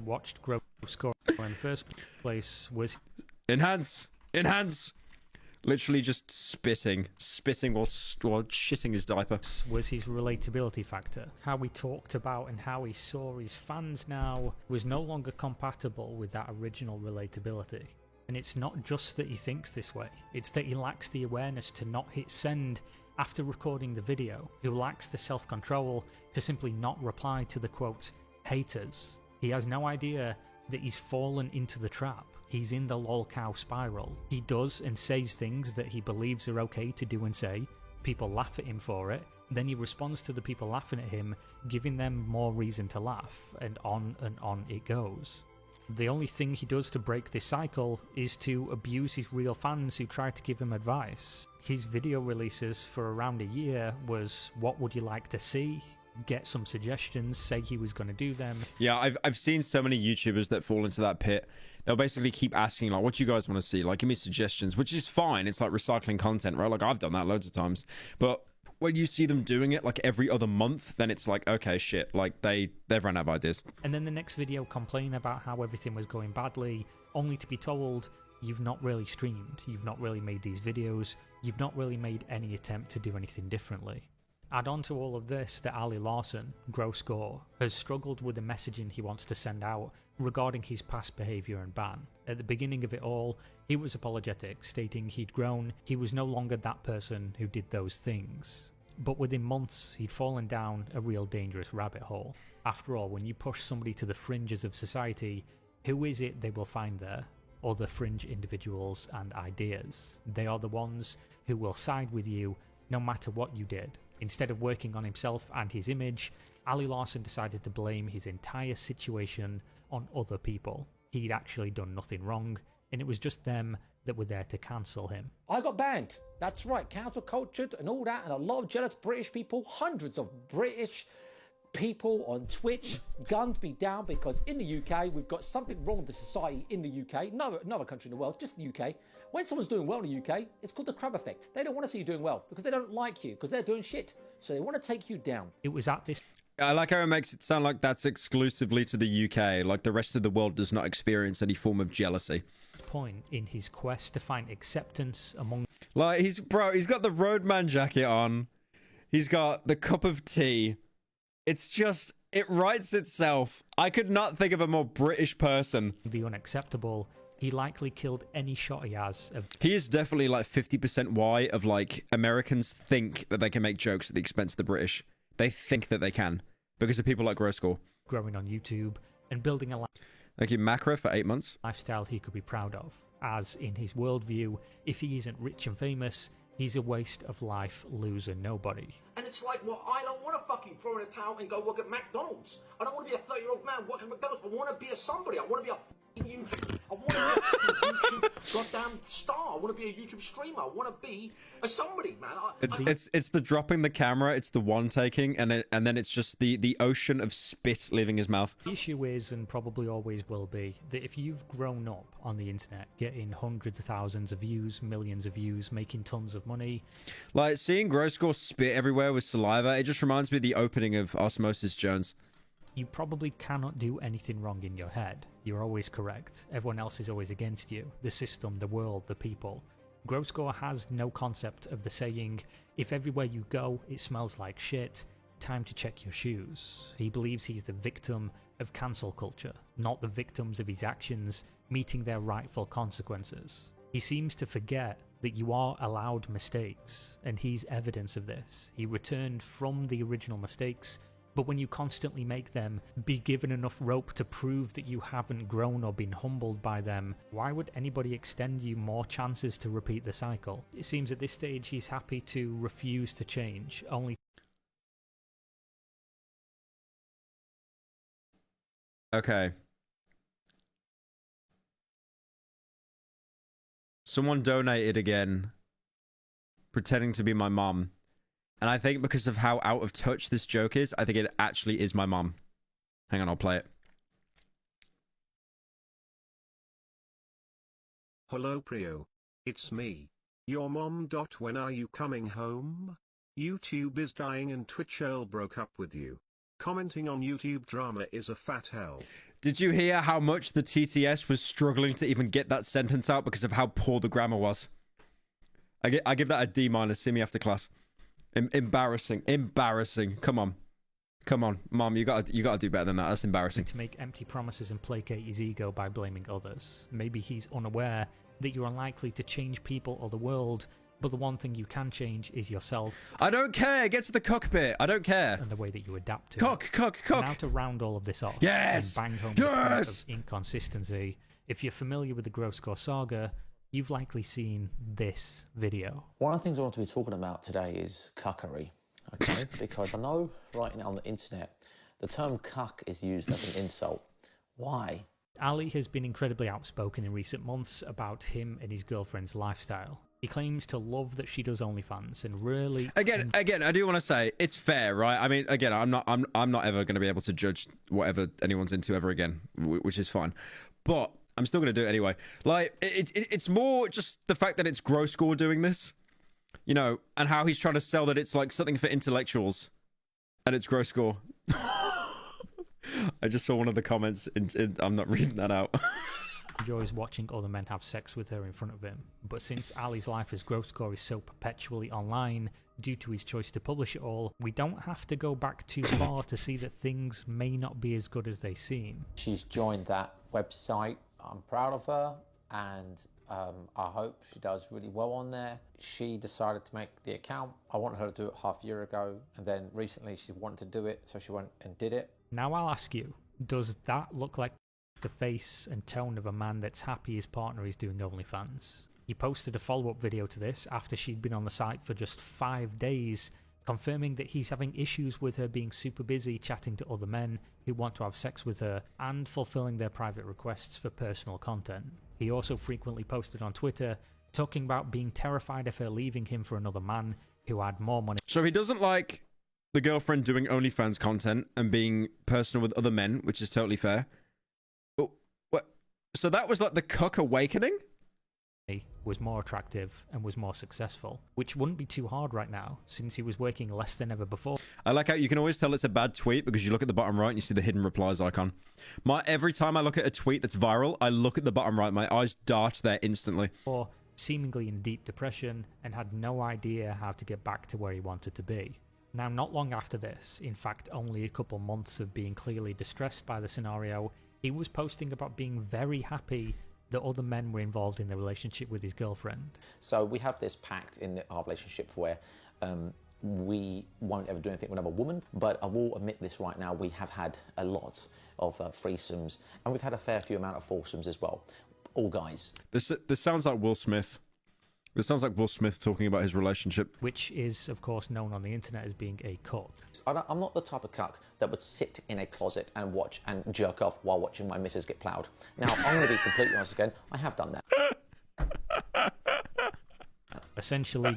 Watched Grossgore in the first place was... Enhance! Literally just spitting while shitting his diaper. Was his relatability factor. How he talked about and how he saw his fans now was no longer compatible with that original relatability. And it's not just that he thinks this way, it's that he lacks the awareness to not hit send after recording the video, who lacks the self-control to simply not reply to the quote, haters. He has no idea that he's fallen into the trap. He's in the lolcow spiral. He does and says things that he believes are okay to do and say. People laugh at him for it. Then he responds to the people laughing at him, giving them more reason to laugh, and on it goes. The only thing he does to break this cycle is to abuse his real fans who try to give him advice. His video releases for around a year was, what would you like to see? Get some suggestions, say he was going to do them. Yeah, I've seen so many YouTubers that fall into that pit. They'll basically keep asking, like, what do you guys want to see? Like, give me suggestions, which is fine. It's like recycling content, right? Like, I've done that loads of times. But when you see them doing it, like, every other month, then it's like, okay, shit. Like, they've run out of ideas. And then the next video complain about how everything was going badly, only to be told, you've not really streamed. You've not really made these videos. You've not really made any attempt to do anything differently. Add on to all of this that Ali Larson, Gross Gore, has struggled with the messaging he wants to send out regarding his past behaviour and ban. At the beginning of it all, he was apologetic, stating he'd grown, he was no longer that person who did those things. But within months, he'd fallen down a real dangerous rabbit hole. After all, when you push somebody to the fringes of society, who is it they will find there? Other fringe individuals and ideas. They are the ones who will side with you no matter what you did. Instead of working on himself and his image, Ali Larson decided to blame his entire situation on other people. He'd actually done nothing wrong, and it was just them that were there to cancel him. I got banned. That's right, cancel cultured and all that, and a lot of jealous British people, hundreds of British people on Twitch gunned me down because in the UK we've got something wrong with the society in the UK, no other country in the world, just the UK. When someone's doing well in the UK, it's called the crab effect. They don't want to see you doing well because they don't like you because they're doing shit. So they want to take you down. It was at this... I like how it makes it sound like that's exclusively to the UK, like the rest of the world does not experience any form of jealousy. Point in his quest to find acceptance among... Like, he's got the roadman jacket on. He's got the cup of tea. It's just, it writes itself. I could not think of a more British person. The unacceptable. He likely killed any shot he has of... He is definitely like 50% why of like Americans think that they can make jokes at the expense of the British. They think that they can because of people like Gross Gore. Growing on YouTube and building a Thank you, Macra, for 8 months. Lifestyle he could be proud of. As in his worldview, if he isn't rich and famous, he's a waste of life, loser, nobody. And it's like, well, I don't want to fucking throw in a towel and go work at McDonald's. I don't want to be a 30-year-old man working at McDonald's. I want to be a somebody. I want to be a fucking YouTube. I want to be a YouTube goddamn star. I want to be a YouTube streamer. I want to be a somebody, man. It's the dropping the camera, it's the one taking, and then it's just the ocean of spit leaving his mouth. The issue is, and probably always will be, that if you've grown up on the internet, getting hundreds of thousands of views, millions of views, making tons of money... Like, seeing Gross Gore spit everywhere with saliva, it just reminds me of the opening of Osmosis Jones. You probably cannot do anything wrong in your head. You're always correct. Everyone else is always against you. The system, the world, the people. Gross Gore has no concept of the saying, if everywhere you go it smells like shit, time to check your shoes. He believes he's the victim of cancel culture, not the victims of his actions meeting their rightful consequences. He seems to forget that you are allowed mistakes, and he's evidence of this. He returned from the original mistakes, but when you constantly make them, be given enough rope to prove that you haven't grown or been humbled by them, why would anybody extend you more chances to repeat the cycle? It seems at this stage he's happy to refuse to change, only... Okay. Someone donated again, pretending to be my mum. And I think because of how out of touch this joke is, I think it actually is my mum. Hang on, I'll play it. Hello Prio. It's me. Your mom. When are you coming home? YouTube is dying and Twitch Earl broke up with you. Commenting on YouTube drama is a fat hell. Did you hear how much the TTS was struggling to even get that sentence out because of how poor the grammar was? I give that a D-. See me after class. Embarrassing. Come on, Mom, you gotta do better than that. That's embarrassing. To make empty promises and placate his ego by blaming others. Maybe he's unaware that you're unlikely to change people or the world, but the one thing you can change is yourself. I don't care. Get to the cockpit. I don't care. And the way that you adapt to cock. And now to round all of this off. Yes. And bang home the point of inconsistency. If you're familiar with the Gross Gore saga, you've likely seen this video. One of the things I want to be talking about today is cuckery, okay? Because I know right now on the internet, the term cuck is used as an insult. Why? Ali has been incredibly outspoken in recent months about him and his girlfriend's lifestyle. He claims to love that she does OnlyFans and really... Again, I do want to say, it's fair, right? I mean, again, I'm not ever going to be able to judge whatever anyone's into ever again, which is fine. But I'm still going to do it anyway. Like, it's more just the fact that it's Gross Gore doing this, you know, and how he's trying to sell that it's like something for intellectuals, and it's Gross Gore. I just saw one of the comments, I'm not reading that out. Enjoys watching other men have sex with her in front of him, but since Ali's life as Gross Gore is so perpetually online, due to his choice to publish it all, we don't have to go back too far to see that things may not be as good as they seem. She's joined that website. I'm proud of her, and I hope she does really well on there. She decided to make the account. I wanted her to do it half a year ago, and then recently she wanted to do it, so she went and did it. Now I'll ask you, does that look like the face and tone of a man that's happy his partner is doing OnlyFans? He posted a follow-up video to this after she'd been on the site for just 5 days, confirming that he's having issues with her being super busy chatting to other men who want to have sex with her and fulfilling their private requests for personal content. He also frequently posted on Twitter talking about being terrified of her leaving him for another man who had more money. So he doesn't like the girlfriend doing OnlyFans content and being personal with other men, which is totally fair. But what? So that was like the cuck awakening? Was more attractive and was more successful, which wouldn't be too hard right now since he was working less than ever before. I like how you can always tell it's a bad tweet because you look at the bottom right and you see the hidden replies icon. Every time I look at a tweet that's viral, I look at the bottom right, my eyes dart there instantly. Or seemingly in deep depression and had no idea how to get back to where he wanted to be. Now, not long after this, in fact only a couple months of being clearly distressed by the scenario, he was posting about being very happy that other men were involved in the relationship with his girlfriend. So we have this pact in our relationship where we won't ever do anything with another woman, but I will admit this right now, we have had a lot of threesomes, and we've had a fair few amount of foursomes as well, all guys. This sounds like Will Smith. This sounds like Will Smith talking about his relationship. Which is, of course, known on the internet as being a cuck. I'm not the type of cuck that would sit in a closet and watch and jerk off while watching my missus get ploughed. Now, I'm going to be completely honest again, I have done that. Essentially...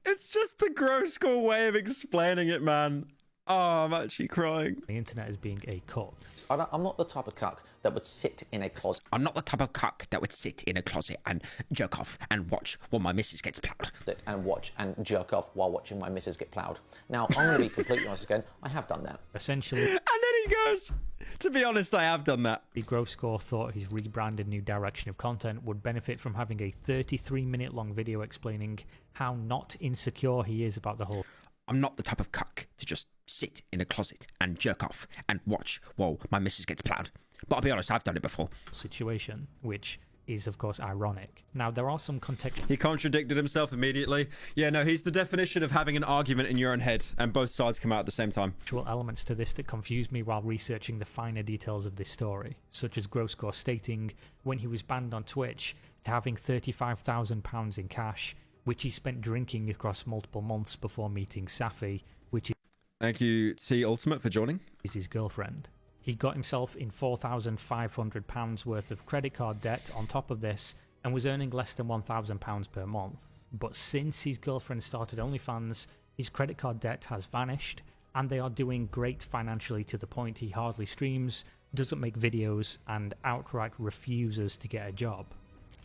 It's just the gross school way of explaining it, man. Oh, I'm actually crying. The internet as being a cuck. I'm not the type of cuck that would sit in a closet. I'm not the type of cuck that would sit in a closet and jerk off and watch while my missus gets ploughed. And watch and jerk off while watching my missus get ploughed. Now, I'm going to be completely honest again, I have done that. Essentially... And then he goes, to be honest, I have done that. The Gross Score thought his rebranded new direction of content would benefit from having a 33-minute long video explaining how not insecure he is about the whole... I'm not the type of cuck to just sit in a closet and jerk off and watch while my missus gets ploughed. But I'll be honest, I've done it before. Situation, which is, of course, ironic. Now, there are some context... He contradicted himself immediately. Yeah, no, he's the definition of having an argument in your own head, and both sides come out at the same time. Actual elements to this that confused me while researching the finer details of this story, such as Gross Score stating, when he was banned on Twitch, to having £35,000 in cash, which he spent drinking across multiple months before meeting Safi, which is... Thank you, T Ultimate, for joining. ...is his girlfriend. He got himself in £4,500 worth of credit card debt on top of this, and was earning less than £1,000 per month. But since his girlfriend started OnlyFans, his credit card debt has vanished, and they are doing great financially to the point he hardly streams, doesn't make videos, and outright refuses to get a job.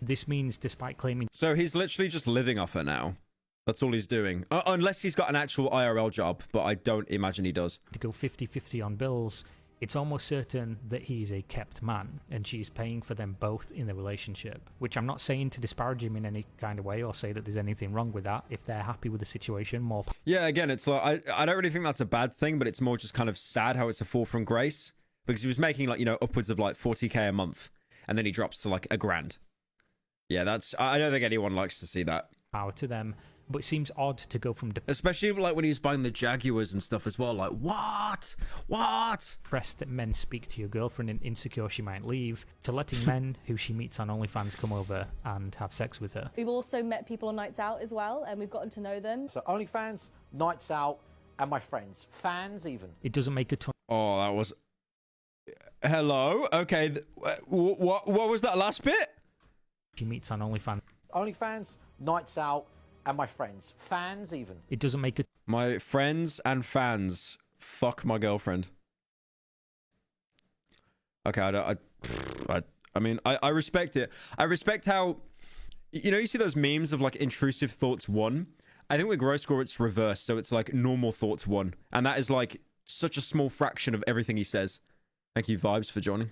This means, despite claiming... So he's literally just living off her now. That's all he's doing. Unless he's got an actual IRL job, but I don't imagine he does. ...to go 50-50 on bills, it's almost certain that he's a kept man, and she's paying for them both in the relationship. Which I'm not saying to disparage him in any kind of way, or say that there's anything wrong with that. If they're happy with the situation, more... Yeah, again, it's like, I don't really think that's a bad thing, but it's more just kind of sad how it's a fall from grace. Because he was making, like, you know, upwards of, like, 40k a month. And then he drops to, like, $1,000. Yeah, that's... I don't think anyone likes to see that. Power to them, but it seems odd to go from... Especially, like, when he's buying the Jaguars and stuff as well. Like, what? What? ...depressed that men speak to your girlfriend and insecure she might leave, to letting men who she meets on OnlyFans come over and have sex with her. We've also met people on nights out as well, and we've gotten to know them. So OnlyFans, nights out, and my friends. Fans, even. It doesn't make a ton... Oh, that was... Hello? Okay, what was that last bit? She meets on OnlyFans. OnlyFans, nights out, and my friends. Fans, even. It doesn't make it... My friends and fans. Fuck my girlfriend. Okay, I mean, I respect it. I respect how... You know, you see those memes of, like, intrusive thoughts 1? I think with Gross Score, it's reversed. So it's, like, normal thoughts 1. And that is, like, such a small fraction of everything he says. Thank you, Vibes, for joining.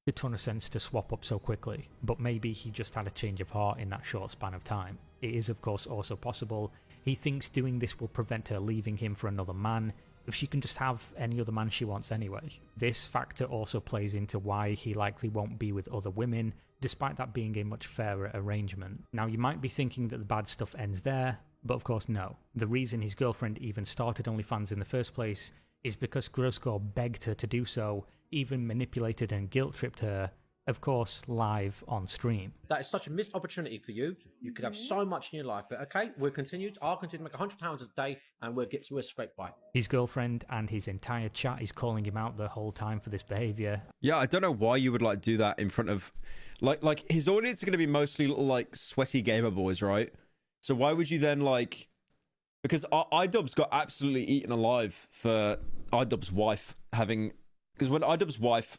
A ton of sense to swap up so quickly, but maybe he just had a change of heart in that short span of time. It is, of course, also possible he thinks doing this will prevent her leaving him for another man, if she can just have any other man she wants anyway. This factor also plays into why he likely won't be with other women, despite that being a much fairer arrangement. Now, you might be thinking that the bad stuff ends there, but of course no. The reason his girlfriend even started OnlyFans in the first place is because Grossgore begged her to do so, even manipulated and guilt-tripped her, of course, live on stream. That is such a missed opportunity for you. You could have so much in your life, but okay, I'll continue to make £100 a day, and we'll scrape by. His girlfriend and his entire chat is calling him out the whole time for this behavior. Yeah, I don't know why you would like do that in front of, like his audience is going to be mostly little like sweaty gamer boys, right? So why would you then like? Because iDubbbz got absolutely eaten alive for iDubbbz's wife having, because when iDubbbz's wife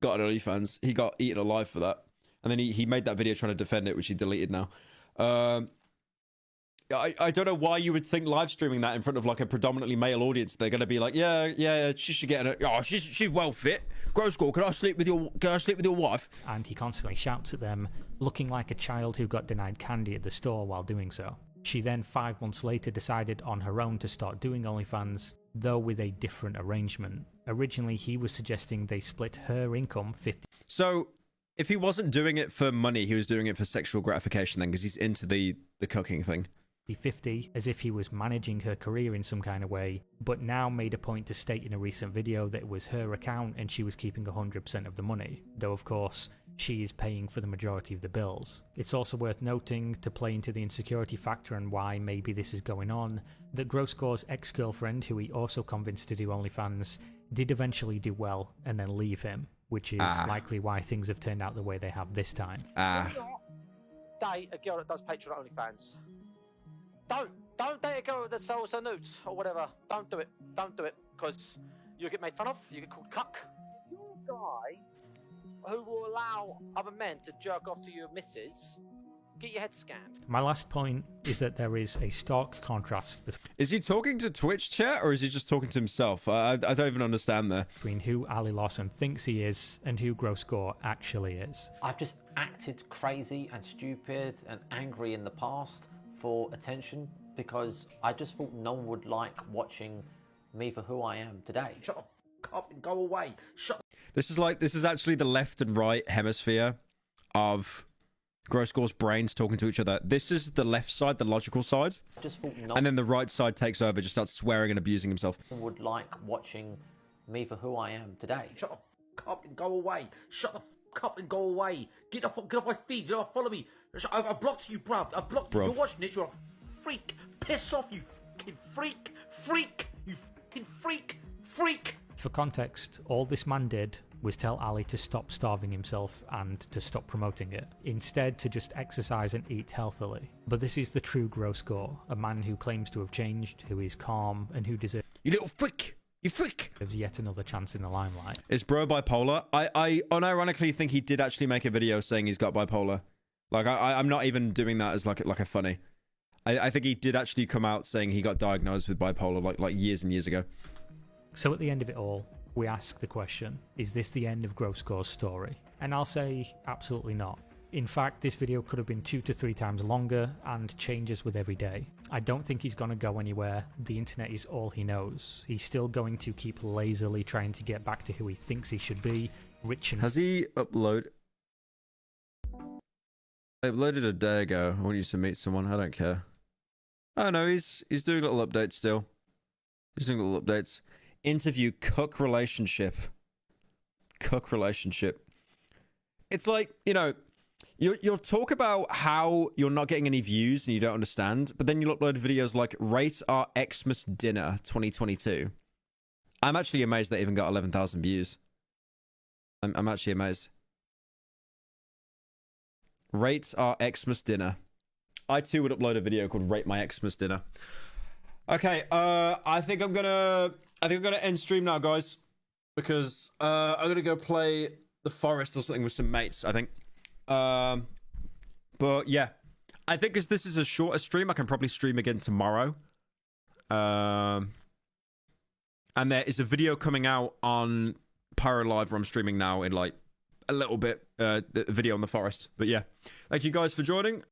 got an OnlyFans, he got eaten alive for that, and then he made that video trying to defend it, which he deleted now. I don't know why you would think live streaming that in front of like a predominantly male audience, they're going to be like, yeah, she should get she's well fit. Grossgore, can I sleep with your wife? And he constantly shouts at them, looking like a child who got denied candy at the store while doing so. She then 5 months later decided on her own to start doing OnlyFans, though with a different arrangement. Originally, he was suggesting they split her income 50. So, if he wasn't doing it for money, he was doing it for sexual gratification then, because he's into the cooking thing. 50, as if he was managing her career in some kind of way, but now made a point to state in a recent video that it was her account and she was keeping 100% of the money, though of course she is paying for the majority of the bills. It's also worth noting, to play into the insecurity factor and why maybe this is going on, that Grossgore's ex-girlfriend, who he also convinced to do OnlyFans, did eventually do well and then leave him, which is likely why things have turned out the way they have this time. Date a girl that does Patreon OnlyFans. Don't date a girl that sells her nudes or whatever. Don't do it, because you'll get made fun of, you get called cuck. If you're a guy who will allow other men to jerk off to your missus, get your head scanned. My last point is that there is a stark contrast between... Is he talking to Twitch chat, or is he just talking to himself? I don't even understand there. Between who Ali Lawson thinks he is and who Grossgore actually is. I've just acted crazy and stupid and angry in the past for attention, because I just thought no one would like watching me for who I am today. Shut up and go away. This is actually the left and right hemisphere of Grossgore's brains talking to each other. This is the left side, the logical side, and then the right side takes over, just starts swearing and abusing himself. No one would like watching me for who I am today. Shut up and go away. Shut up and go away. Get off my feed. Get off, follow me. I've blocked you, bruv. I've blocked you. You're watching this. You're a freak. Piss off, you fucking freak. You fucking freak. For context, all this man did was tell Ali to stop starving himself and to stop promoting it. Instead, to just exercise and eat healthily. But this is the true Grossgore, a man who claims to have changed, who is calm, and who deserves... You little freak! You freak! ...yet another chance in the limelight. Is bro bipolar? I unironically think he did actually make a video saying he's got bipolar. Like, I'm not even doing that as like a funny. I think he did actually come out saying he got diagnosed with bipolar like years and years ago. So at the end of it all, we ask the question, is this the end of Grossgore's story? And I'll say absolutely not. In fact, this video could have been 2 to 3 times longer and changes with every day. I don't think he's going to go anywhere. The internet is all he knows. He's still going to keep lazily trying to get back to who he thinks he should be, rich and... Has he uploaded? I uploaded a day ago. I want you to meet someone. I don't care. Oh no, he's doing little updates still. He's doing little updates. Interview cook relationship. It's like, you know, you'll talk about how you're not getting any views and you don't understand, but then you'll upload videos like Rate Our Xmas Dinner 2022. I'm actually amazed they even got 11,000 views. I'm actually amazed. Rate Our Xmas Dinner. I too would upload a video called Rate My Xmas Dinner. Okay, I think I'm gonna end stream now, guys, because I'm gonna go play the forest or something with some mates, I think. But yeah, I think as this is a shorter stream, I can probably stream again tomorrow. And there is a video coming out on Pyro Live where I'm streaming now in like a little bit, the video on the forest. But yeah, thank you guys for joining.